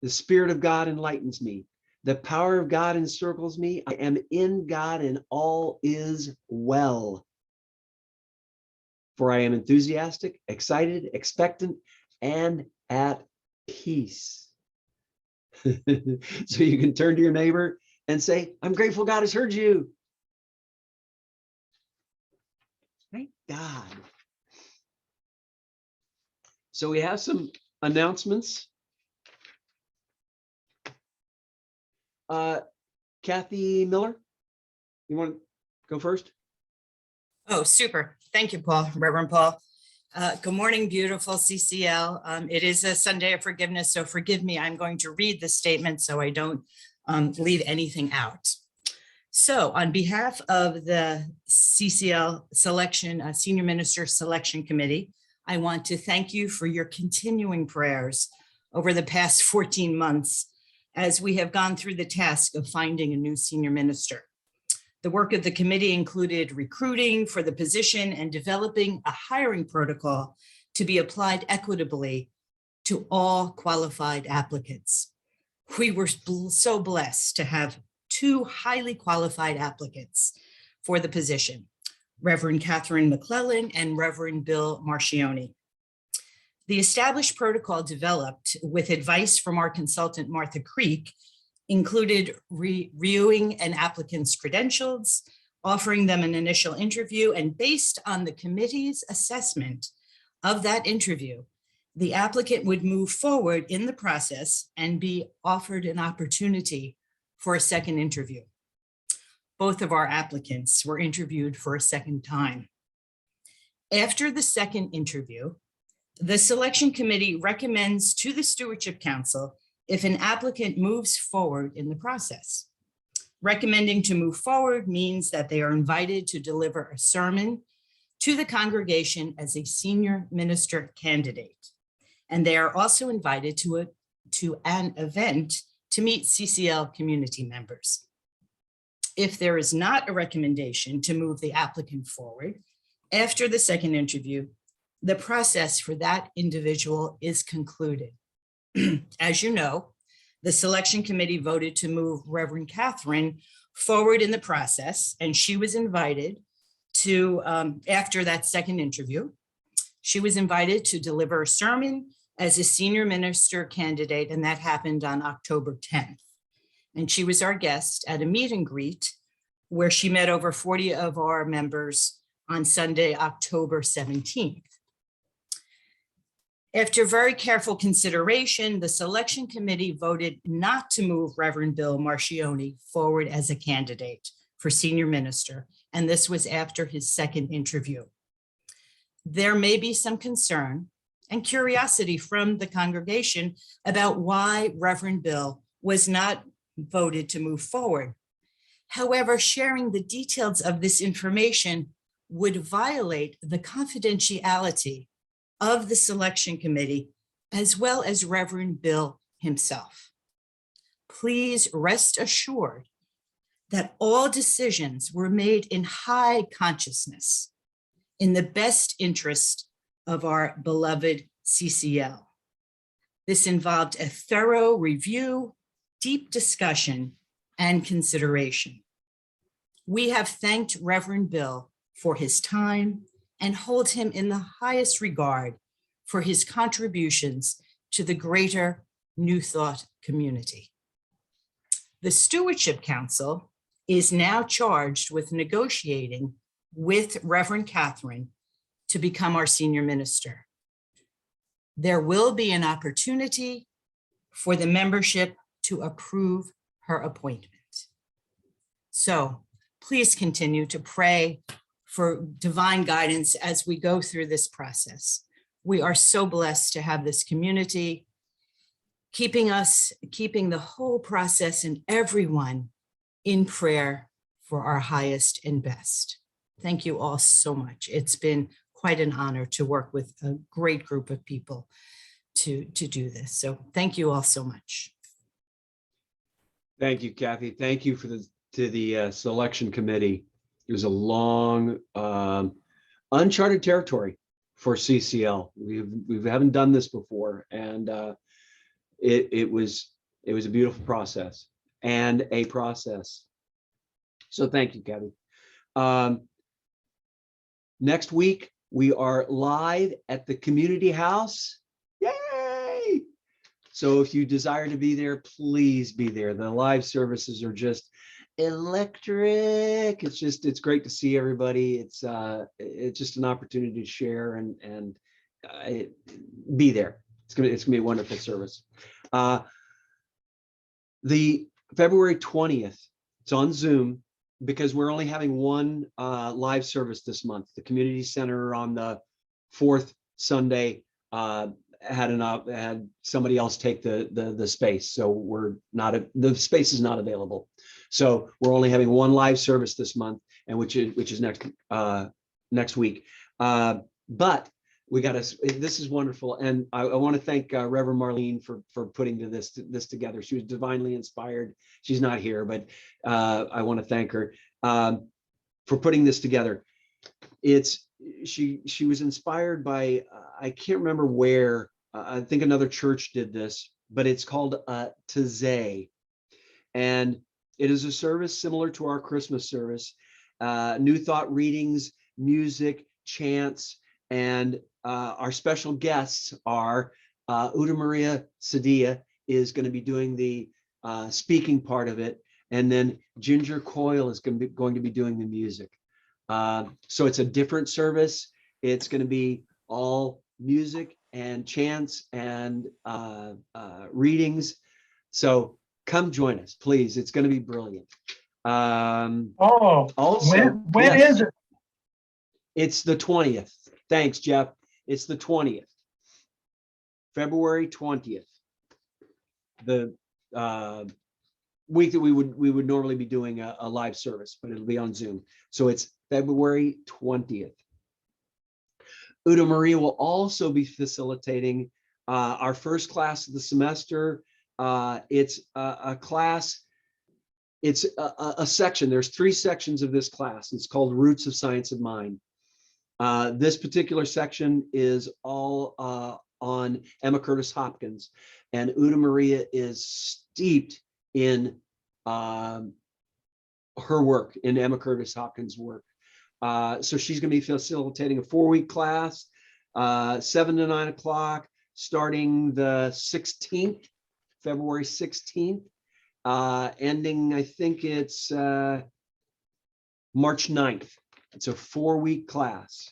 The Spirit of God enlightens me. The power of God encircles me. I am in God and all is well. For I am enthusiastic, excited, expectant, and at peace. So you can turn to your neighbor and say, I'm grateful God has heard you. Thank God. So we have some announcements. Kathy Miller, you want to go first? Oh, super. Thank you, Paul, Reverend Paul. Good morning, beautiful CCL. It is a Sunday of forgiveness, so forgive me. I'm going to read the statement so I don't leave anything out. So on behalf of the CCL Selection, Senior Minister Selection Committee, I want to thank you for your continuing prayers over the past 14 months as we have gone through the task of finding a new senior minister. The work of the committee included recruiting for the position and developing a hiring protocol to be applied equitably to all qualified applicants. We were so blessed to have two highly qualified applicants for the position, Reverend Catherine McClellan and Reverend Bill Marchioni. The established protocol, developed with advice from our consultant, Martha Creek, included reviewing an applicant's credentials, offering them an initial interview, and based on the committee's assessment of that interview, the applicant would move forward in the process and be offered an opportunity for a second interview. Both of our applicants were interviewed for a second time. After the second interview, the selection committee recommends to the Stewardship Council if an applicant moves forward in the process. Recommending to move forward means that they are invited to deliver a sermon to the congregation as a senior minister candidate. And they are also invited to an event to meet CCL community members. If there is not a recommendation to move the applicant forward after the second interview, the process for that individual is concluded. As you know, the selection committee voted to move Reverend Catherine forward in the process, and she was invited to, after that second interview, she was invited to deliver a sermon as a senior minister candidate, and that happened on October 10th. And she was our guest at a meet and greet where she met over 40 of our members on Sunday, October 17th. After very careful consideration, the selection committee voted not to move Reverend Bill Marchioni forward as a candidate for senior minister, and this was after his second interview. There may be some concern and curiosity from the congregation about why Reverend Bill was not voted to move forward. However, sharing the details of this information would violate the confidentiality of the selection committee, as well as Reverend Bill himself. Please rest assured that all decisions were made in high consciousness, in the best interest of our beloved CCL. This involved a thorough review, deep discussion, and consideration. We have thanked Reverend Bill for his time and hold him in the highest regard for his contributions to the greater New Thought community. The Stewardship Council is now charged with negotiating with Reverend Catherine to become our senior minister. There will be an opportunity for the membership to approve her appointment. So please continue to pray for divine guidance as we go through this process. We are so blessed to have this community, keeping the whole process and everyone in prayer for our highest and best. Thank you all so much. It's been quite an honor to work with a great group of people to do this. So thank you all so much. Thank you, Kathy. Thank you to the selection committee. It was a long, uncharted territory for CCL. We haven't done this before, and it was a beautiful process and a process. So thank you, Kathy. Next week we are live at the community house. Yay! So if you desire to be there, please be there. The live services are just electric. It's great to see everybody. It's just an opportunity to share and be there. It's gonna be a wonderful service. The February 20th, it's on Zoom because we're only having one live service this month. The community center on the fourth Sunday had somebody else take the space, so the space is not available. So we're only having one live service this month, and which is next week. But this is wonderful, and I want to thank Reverend Marlene for putting this together. She was divinely inspired. She's not here, but I want to thank her. for putting this together. She was inspired by, I can't remember where, I think another church did this, but it's called Taizé. And it is a service similar to our Christmas service, New Thought readings, music, chants, and our special guests are Uda Maria Sadia is going to be doing the speaking part of it, and then Ginger Coyle is going to be doing the music. So it's a different service. It's going to be all music and chants and readings. So come join us, please. It's going to be brilliant. Also, when yes, is it? it's the 20th. Thanks, Jeff. It's the 20th, February 20th. The week that we would normally be doing a live service, but it'll be on Zoom. So it's February 20th. Uda Maria will also be facilitating our first class of the semester. It's a class, it's a section. There's 3 sections of this class. It's called Roots of Science of Mind. This particular section is all on Emma Curtis Hopkins, and Uda Maria is steeped in her work, in Emma Curtis Hopkins' work. So she's going to be facilitating a 4-week class, 7 to 9 o'clock, starting the 16th, February 16th, ending, I think it's March 9th. It's a 4-week class.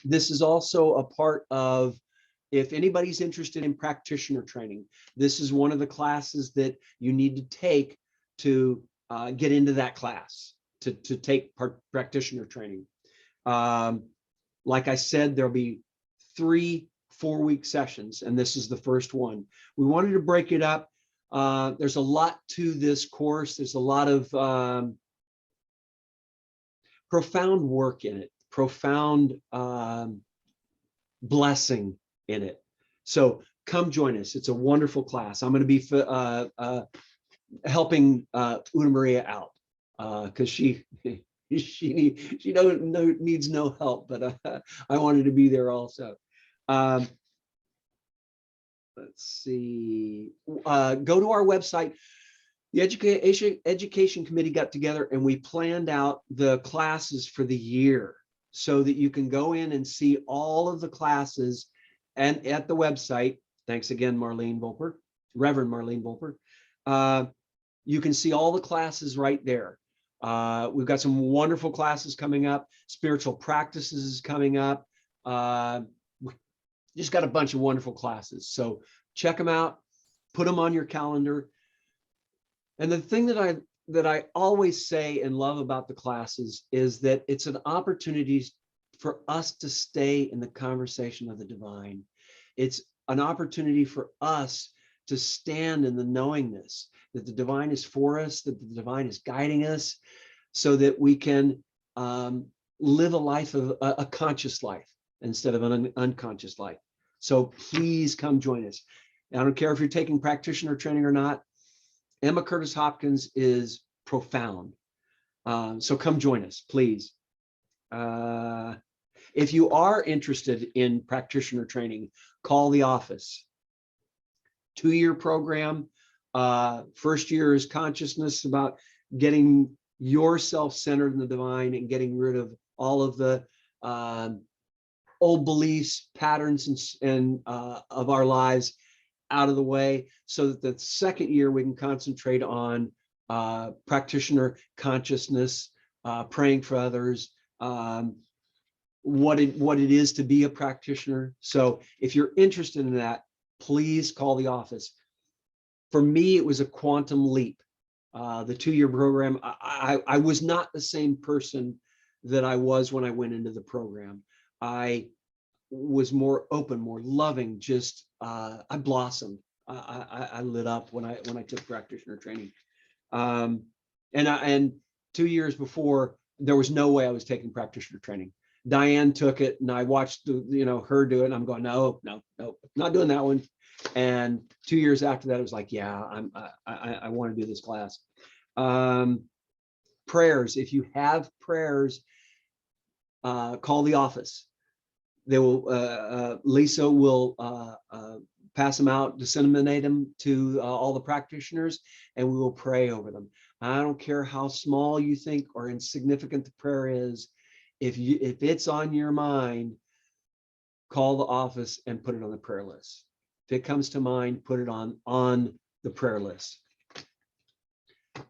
This is also a part of, if anybody's interested in practitioner training, this is one of the classes that you need to take to get into that class, to take practitioner training. Like I said, there'll be 3 4-week sessions, and this is the first one. We wanted to break it up. There's a lot to this course. There's a lot of profound work in it, profound blessing in it. So come join us. It's a wonderful class. I'm going to be helping Uda Maria out because she needs no help, but I wanted to be there also. Let's see. Go to our website. The education committee got together and we planned out the classes for the year so that you can go in and see all of the classes and at the website. Thanks again, Marlene Volper, Reverend Marlene Volper. You can see all the classes right there. We've got some wonderful classes coming up. Spiritual practices is coming up. We just got a bunch of wonderful classes. So check them out, put them on your calendar. And the thing that I always say and love about the classes is that it's an opportunity for us to stay in the conversation of the divine. It's an opportunity for us to stand in the knowingness that the divine is for us, that the divine is guiding us, so that we can live a life of a conscious life instead of an unconscious life. So please come join us. I don't care if you're taking practitioner training or not. Emma Curtis Hopkins is profound. So come join us, please. If you are interested in practitioner training, call the office. 2-year program. First year is consciousness, about getting yourself centered in the divine and getting rid of all of the old beliefs, patterns, and of our lives out of the way, so that the second year we can concentrate on practitioner consciousness, praying for others, what it is to be a practitioner. So if you're interested in that, please call the office. For me, it was a quantum leap. The 2-year program, I was not the same person that I was when I went into the program. I was more open, more loving, just I blossomed. I lit up when I took practitioner training. And 2 years before, there was no way I was taking practitioner training. Diane took it and I watched her do it, and I'm going, no, not doing that one. And 2 years after that, I was like, yeah, I want to do this class. Prayers. If you have prayers, call the office. They will, Lisa will pass them out, disseminate them to all the practitioners, and we will pray over them. I don't care how small you think or insignificant the prayer is. If it's on your mind, call the office and put it on the prayer list. If it comes to mind, put it on the prayer list.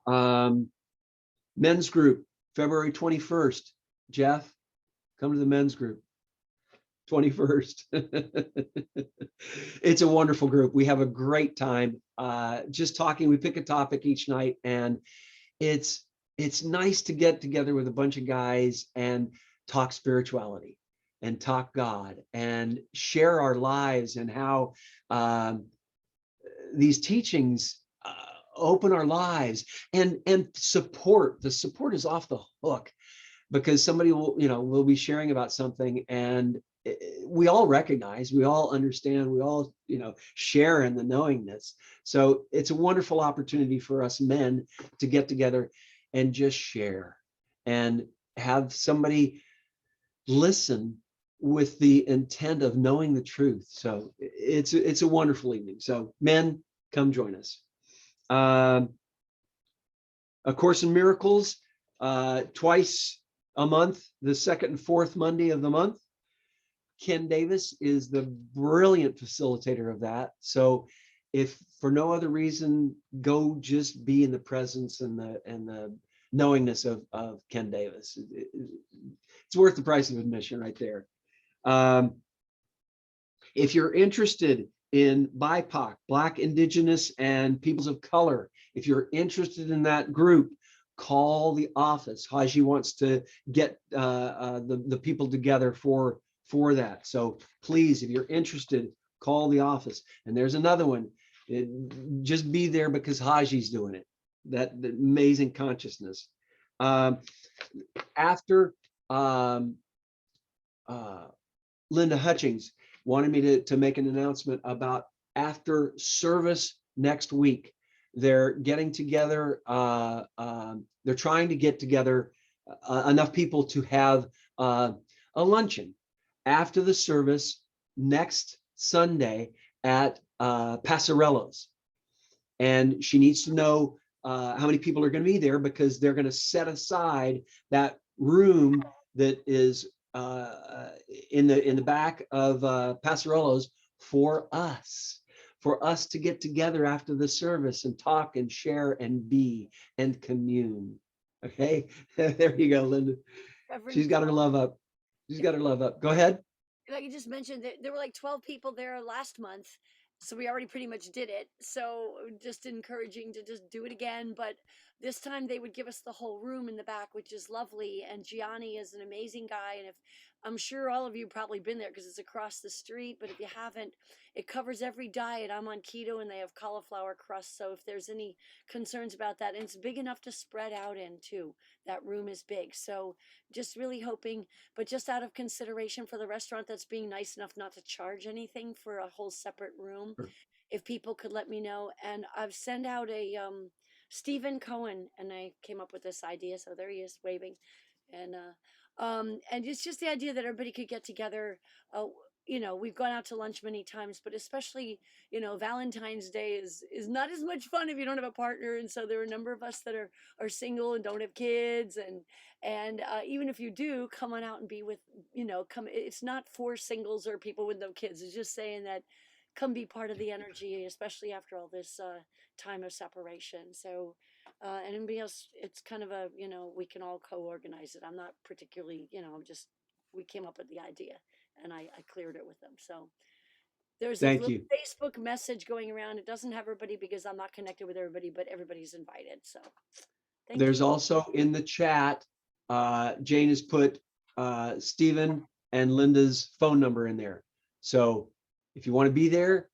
Men's group, February 21st. Jeff, come to the men's group. 21st. It's a wonderful group. We have a great time just talking. We pick a topic each night, and it's nice to get together with a bunch of guys and talk spirituality and talk God and share our lives and how these teachings open our lives, and support. The support is off the hook, because somebody will be sharing about something, and we all recognize, we all understand, we all share in the knowingness. So it's a wonderful opportunity for us men to get together and just share and have somebody listen with the intent of knowing the truth. So it's a wonderful evening. So men, come join us. A Course in Miracles, twice a month, the second and fourth Monday of the month. Ken Davis is the brilliant facilitator of that. So if for no other reason, go just be in the presence and the knowingness of Ken Davis. It's worth the price of admission right there. If you're interested in BIPOC, Black, Indigenous, and peoples of color, if you're interested in that group, call the office. Haji wants to get the people together for that. So please, if you're interested, call the office. And there's another one. Just be there because Haji's doing it. That amazing consciousness. After Linda Hutchings wanted me to make an announcement about after service next week. They're getting together. They're trying to get together enough people to have a luncheon after the service next Sunday at Passarello's. And she needs to know how many people are going to be there, because they're going to set aside that room that is in the back of Passarello's for us to get together after the service and talk and share and be and commune. Okay, there you go, Linda. Reverend She's got her love up. She's got her love up. Go ahead. Like you just mentioned, there were like 12 people there last month, so we already pretty much did it. So just encouraging to just do it again, but this time they would give us the whole room in the back, which is lovely. And Gianni is an amazing guy, and if I'm sure all of you probably been there because it's across the street, but if you haven't, it covers every diet. I'm on keto and they have cauliflower crust, so if there's any concerns about that, and it's big enough to spread out in too. That room is big, so just really hoping, but just out of consideration for the restaurant that's being nice enough not to charge anything for a whole separate room, Sure. if people could let me know. And I've sent out a Stephen Cohen, and I came up with this idea, so there he is waving. And it's just the idea that everybody could get together. We've gone out to lunch many times, but especially, Valentine's Day is not as much fun if you don't have a partner. And so there are a number of us that are single and don't have kids, and even if you do, come on out and be with, it's not for singles or people with no kids. It's just saying that come be part of the energy, especially after all this time of separation. So and anybody else, it's kind of we can all co-organize it. I'm not particularly, we came up with the idea and I cleared it with them. So there's a Thank little you. Facebook message going around. It doesn't have everybody because I'm not connected with everybody, but everybody's invited. So thank There's you. also in the chat, Jane has put Stephen and Linda's phone number in there. So if you want to be there,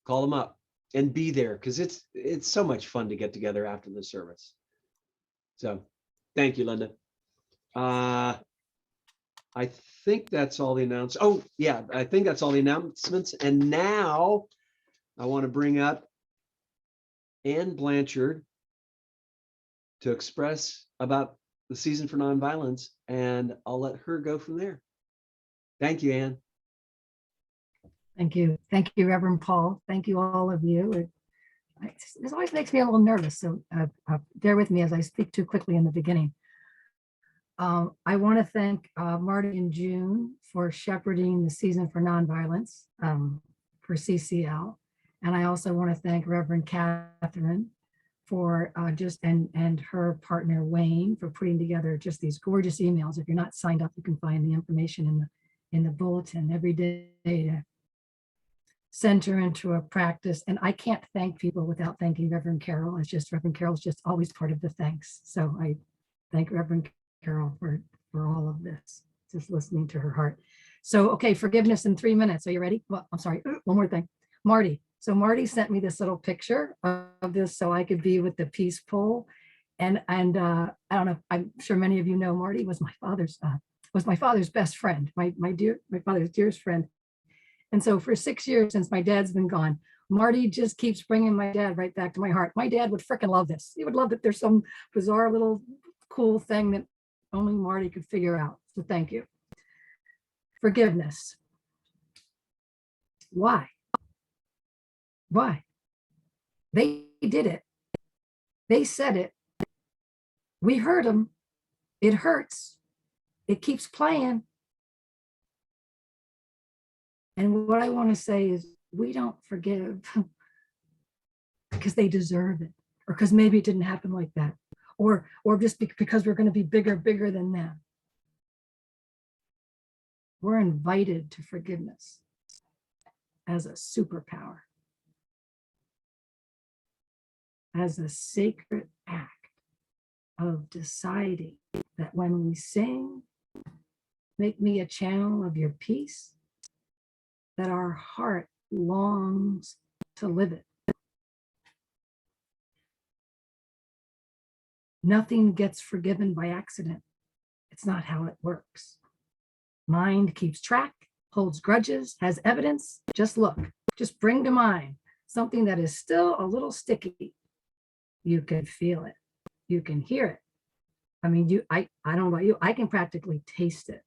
call them up and be there, because it's so much fun to get together after the service. So thank you, Linda. I think that's all the announcements. Oh yeah, I think that's all the announcements. And now I want to bring up Ann Blanchard, to express about the season for nonviolence, and I'll let her go from there. Thank you, Ann. Thank you. Thank you, Reverend Paul. Thank you, all of you. This always makes me a little nervous, so bear with me as I speak too quickly in the beginning. I want to thank Marty and June for shepherding the season for nonviolence for CCL. And I also want to thank Reverend Catherine for and her partner Wayne for putting together just these gorgeous emails. If you're not signed up, you can find the information in the bulletin every day to center into a practice. And I can't thank people without thanking Reverend Carol. It's just Reverend Carol's just always part of the thanks. So I thank Reverend Carol for all of this, just listening to her heart. So, okay, forgiveness in 3 minutes. Are you ready? Well, I'm sorry, one more thing. Marty. So Marty sent me this little picture of this so I could be with the peace pole. And I don't know, I'm sure many of you know Marty was my father's best friend, my father's dearest friend. And so for 6 years since my dad's been gone, Marty just keeps bringing my dad right back to my heart. My dad would freaking love this. He would love that there's some bizarre little cool thing that only Marty could figure out. So thank you. Forgiveness. Why? Why? They did it. They said it. We heard them. It hurts. It keeps playing. And what I want to say is we don't forgive because they deserve it, or because maybe it didn't happen like that, or just because we're going to be bigger than them. We're invited to forgiveness as a superpower, as a sacred act of deciding that when we sing, make me a channel of your peace, that our heart longs to live it. Nothing gets forgiven by accident. It's not how it works. Mind keeps track, holds grudges, has evidence. Just look, just bring to mind something that is still a little sticky. You can feel it. You can hear it. I mean, I don't know about you, I can practically taste it.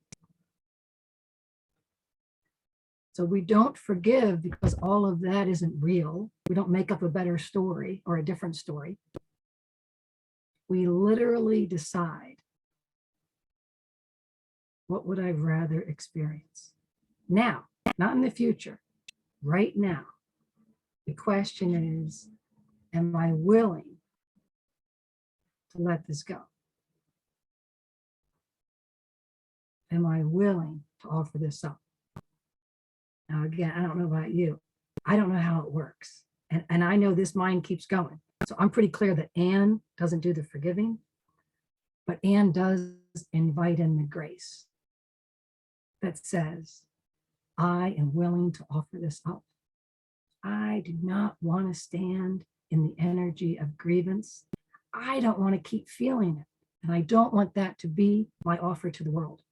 So we don't forgive because all of that isn't real. We don't make up a better story or a different story. We literally decide, what would I rather experience? Now, not in the future, right now. The question is, am I willing to let this go? Am I willing to offer this up? Now, again, I don't know about you. I don't know how it works. And I know this mind keeps going. So I'm pretty clear that Ann doesn't do the forgiving, but Ann does invite in the grace that says, I am willing to offer this up. I do not want to stand in the energy of grievance. I don't want to keep feeling it. And I don't want that to be my offer to the world.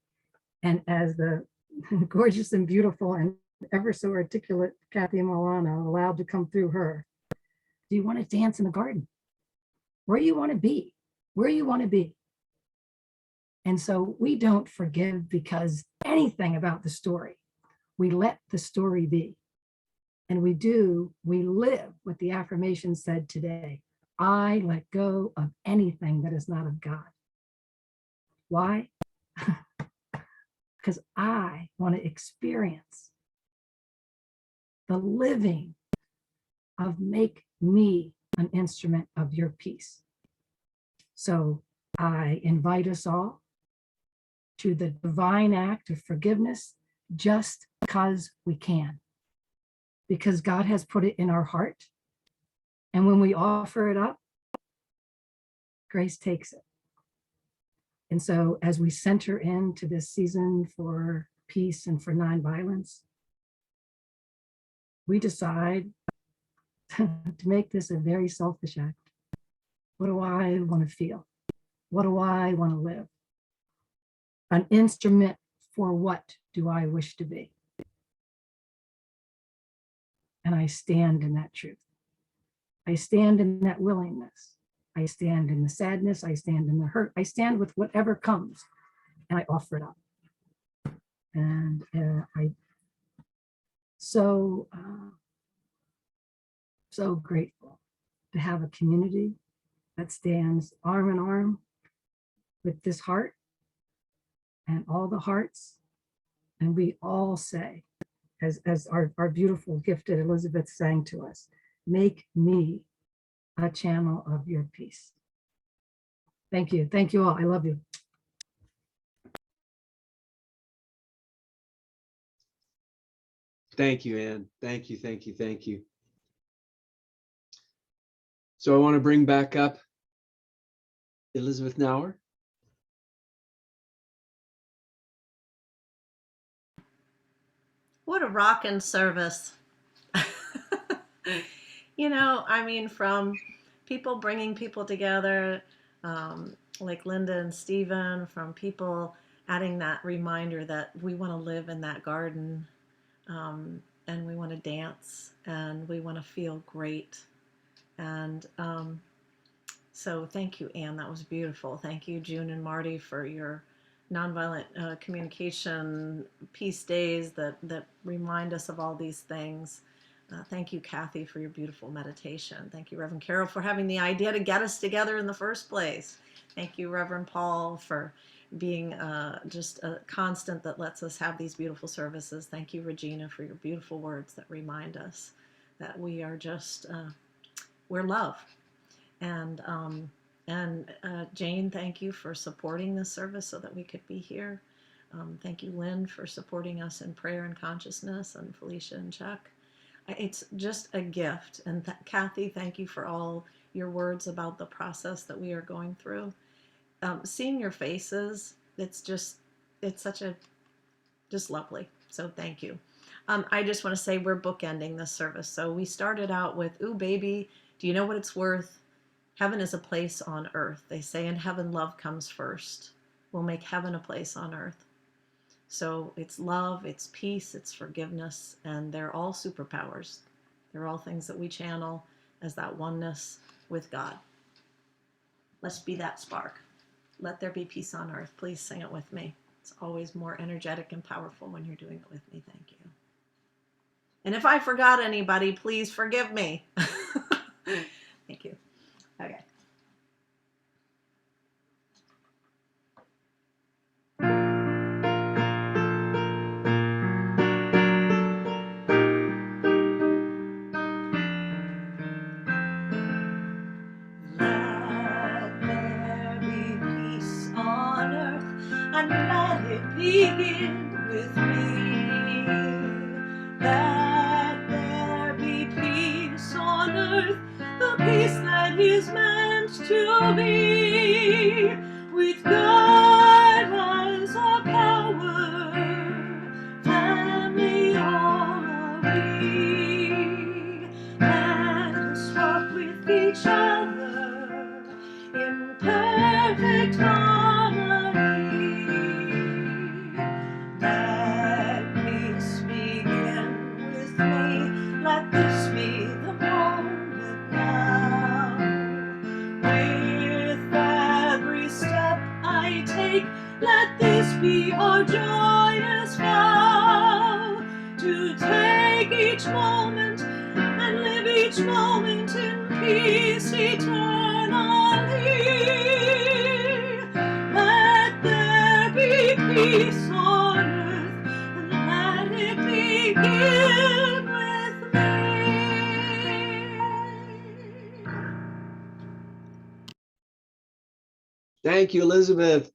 And as the gorgeous and beautiful and ever so articulate Kathy Milano allowed to come through her, do you want to dance in the garden? Where you want to be, where you want to be. And so we don't forgive because anything about the story. We let the story be. And we live what the affirmation said today. I let go of anything that is not of God. Why? Because I want to experience the living of make me an instrument of your peace. So I invite us all to the divine act of forgiveness just because we can, because God has put it in our heart. And when we offer it up, grace takes it. And so as we center into this season for peace and for nonviolence, we decide to make this a very selfish act. What do I want to feel? What do I want to live? An instrument for what do I wish to be? And I stand in that truth. I stand in that willingness. I stand in the sadness. I stand in the hurt. I stand with whatever comes and I offer it up. And so grateful to have a community that stands arm in arm with this heart and all the hearts. And we all say, as our beautiful gifted Elizabeth sang to us, make me a channel of your peace. Thank you. Thank you all. I love you. Thank you, Anne. Thank you, thank you, thank you. So I want to bring back up Elizabeth Knauer. What a rockin' service. You know, I mean, from people bringing people together, like Linda and Stephen, from people adding that reminder that we want to live in that garden, and we want to dance and we want to feel great. And so thank you, Anne. That was beautiful. Thank you, June and Marty, for your nonviolent communication peace days that remind us of all these things. Thank you, Kathy, for your beautiful meditation. Thank you, Reverend Carol, for having the idea to get us together in the first place. Thank you, Reverend Paul, for being just a constant that lets us have these beautiful services. Thank you, Regina, for your beautiful words that remind us that we are just, we're love. And Jane, thank you for supporting this service so that we could be here. Thank you, Lynn, for supporting us in prayer and consciousness, and Felicia and Chuck. It's just a gift. And Kathy, thank you for all your words about the process that we are going through. Seeing your faces, it's just lovely. So thank you. I just want to say we're bookending this service. So we started out with, ooh, baby, do you know what it's worth? Heaven is a place on earth. They say in heaven, love comes first. We'll make heaven a place on earth. So it's love, it's peace, it's forgiveness, and they're all superpowers. They're all things that we channel as that oneness with God. Let's be that spark. Let there be peace on earth. Please sing it with me. It's always more energetic and powerful when you're doing it with me. Thank you. And if I forgot anybody, please forgive me. Thank you. Okay. Let there be peace on earth, and let it begin with me. Let there be peace on earth, the peace that is meant to be, with God as our power, family all are we. Let us walk with each other in perfect harmony. Let peace begin with me. Let this be the moment now. With every step I take, let this be our joyous vow, to take each moment and live each moment in peace eternally. Let there be peace on earth, and let it begin with me. Thank you, Elizabeth.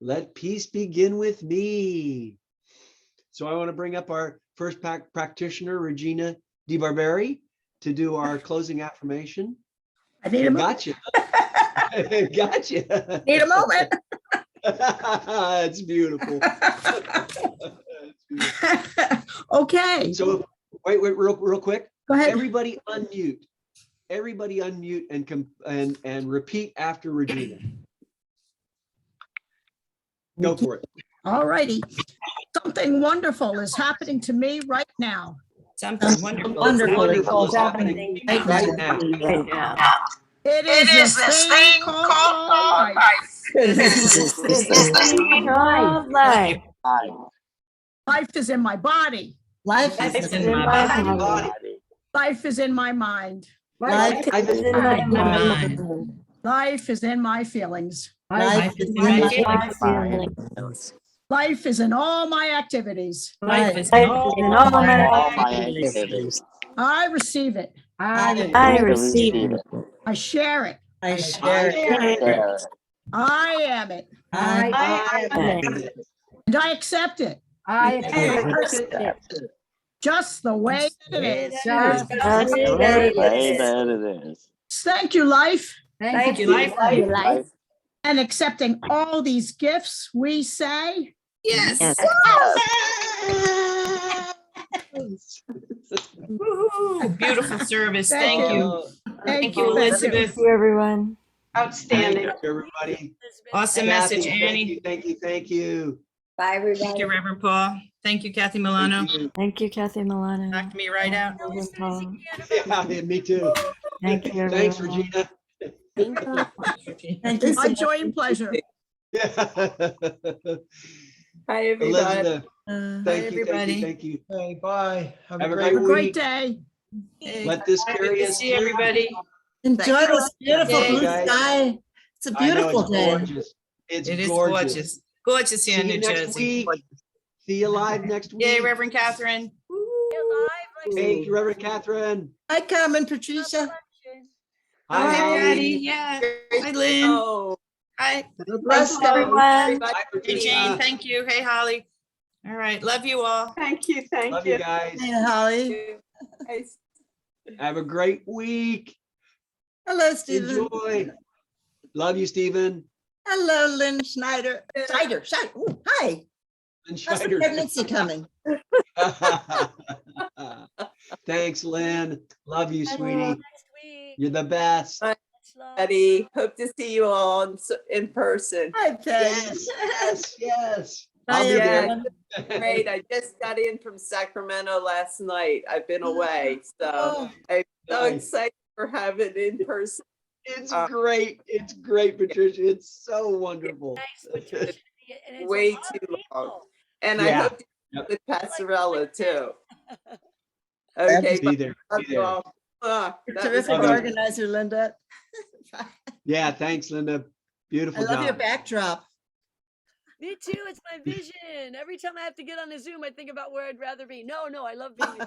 Let peace begin with me. So I want to bring up our first practitioner, Regina DiBarberi, to do our closing affirmation. I need a moment. Gotcha. Gotcha. Need a moment. It's beautiful. It's beautiful. Okay. So wait, real quick. Go ahead. Everybody unmute. Everybody unmute and repeat after Regina. Go for it. All righty. Something wonderful is happening to me right now. Something wonderful. Wonderful is happening right now. It is this thing called life. It's Life. Life is in my body. Life Life is is in in my my body. body. Life is in my mind. Life is in my mind. mind. Life is in my feelings. Life is in my feelings. Life is in all my activities. Life is Life in all in my all my activities. activities. I receive it. I receive it. I share it. I share it. I am it. I am it. And I accept it I Accept it. just the way that it is. Just Just the way that it is. Thank you, life. Thank you, life. Life. And accepting all these gifts, we say, Yes. Woohoo. Beautiful service. Thank Thank you. you. Thank you, you. Elizabeth. everyone. Outstanding. Thank you, everybody. Awesome Kathy, message, Annie. Thank you. Bye, Thank everybody. you, Reverend Paul. Thank you, Kathy Milano. Thank you. Thank you, Kathy Milano. Knocked me right out. Yeah, me too. Thank you, Thanks, everyone. Regina. Thank you. My joy and pleasure. Hi, everybody. Elizabeth, Bye, thank everybody. you. Hey, bye. Have a Have great a great week. day. Hey, Let this good carry to us see through. everybody. Enjoy this beautiful Yay. blue sky. It's a I know, beautiful it's day. gorgeous. It's It is gorgeous. gorgeous. Gorgeous here See in you New next Jersey. week. See you live next week. Yay, Reverend Catherine. Thank you, Reverend Catherine. Hi, Carmen, Patricia. Oh, Hi, hey, Holly. Patty. Yeah. Hi, Lynn. Oh, Hi. Bless everyone. Hi, Hey, Patricia. Jane. Thank you. Hey, Holly. All right. Love you all. thank you. Love you guys. Hey, Holly. Have a great week. Hello, Stephen. Enjoy. Love you, Stephen. Hello, Lynn Schneider. Schneider. Ooh, hi. And How's the Schneider. pregnancy coming? Thanks, Lynn. Love you, sweetie. Next week. You're the best. Bye. Much love. Eddie, hope to see you all in person. Hi, Patty. Yes. Hi, I'll be there. everyone. Great. I just got in from Sacramento last night. I've been away, so Oh, I'm so Nice. excited for having in person. It's great. It's great, Patricia. It's so wonderful. Nice, Patricia. And it's a Way lot of too long. people. And I Yeah. hope to Yep. with Passarella too. Okay, Okay, Be there. love Be you there. all. That was terrific Love you. fun. organizer, Linda. Yeah. Thanks, Linda. I Beautiful love your job. backdrop. Me too. It's my vision. Every time I have to get on a Zoom, I think about where I'd rather be. No, I love being.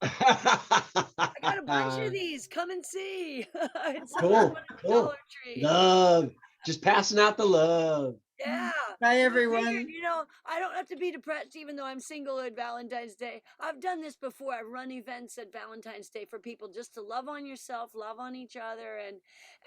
I got a bunch of these. Come and see. It's so much Cool, fun at cool. Dollar Tree. Love. Just passing out the love. Yeah. Bye, I figured, everyone. I don't have to be depressed even though I'm single at Valentine's Day. I've done this before. I've run events at Valentine's Day for people just to love on yourself, love on each other, and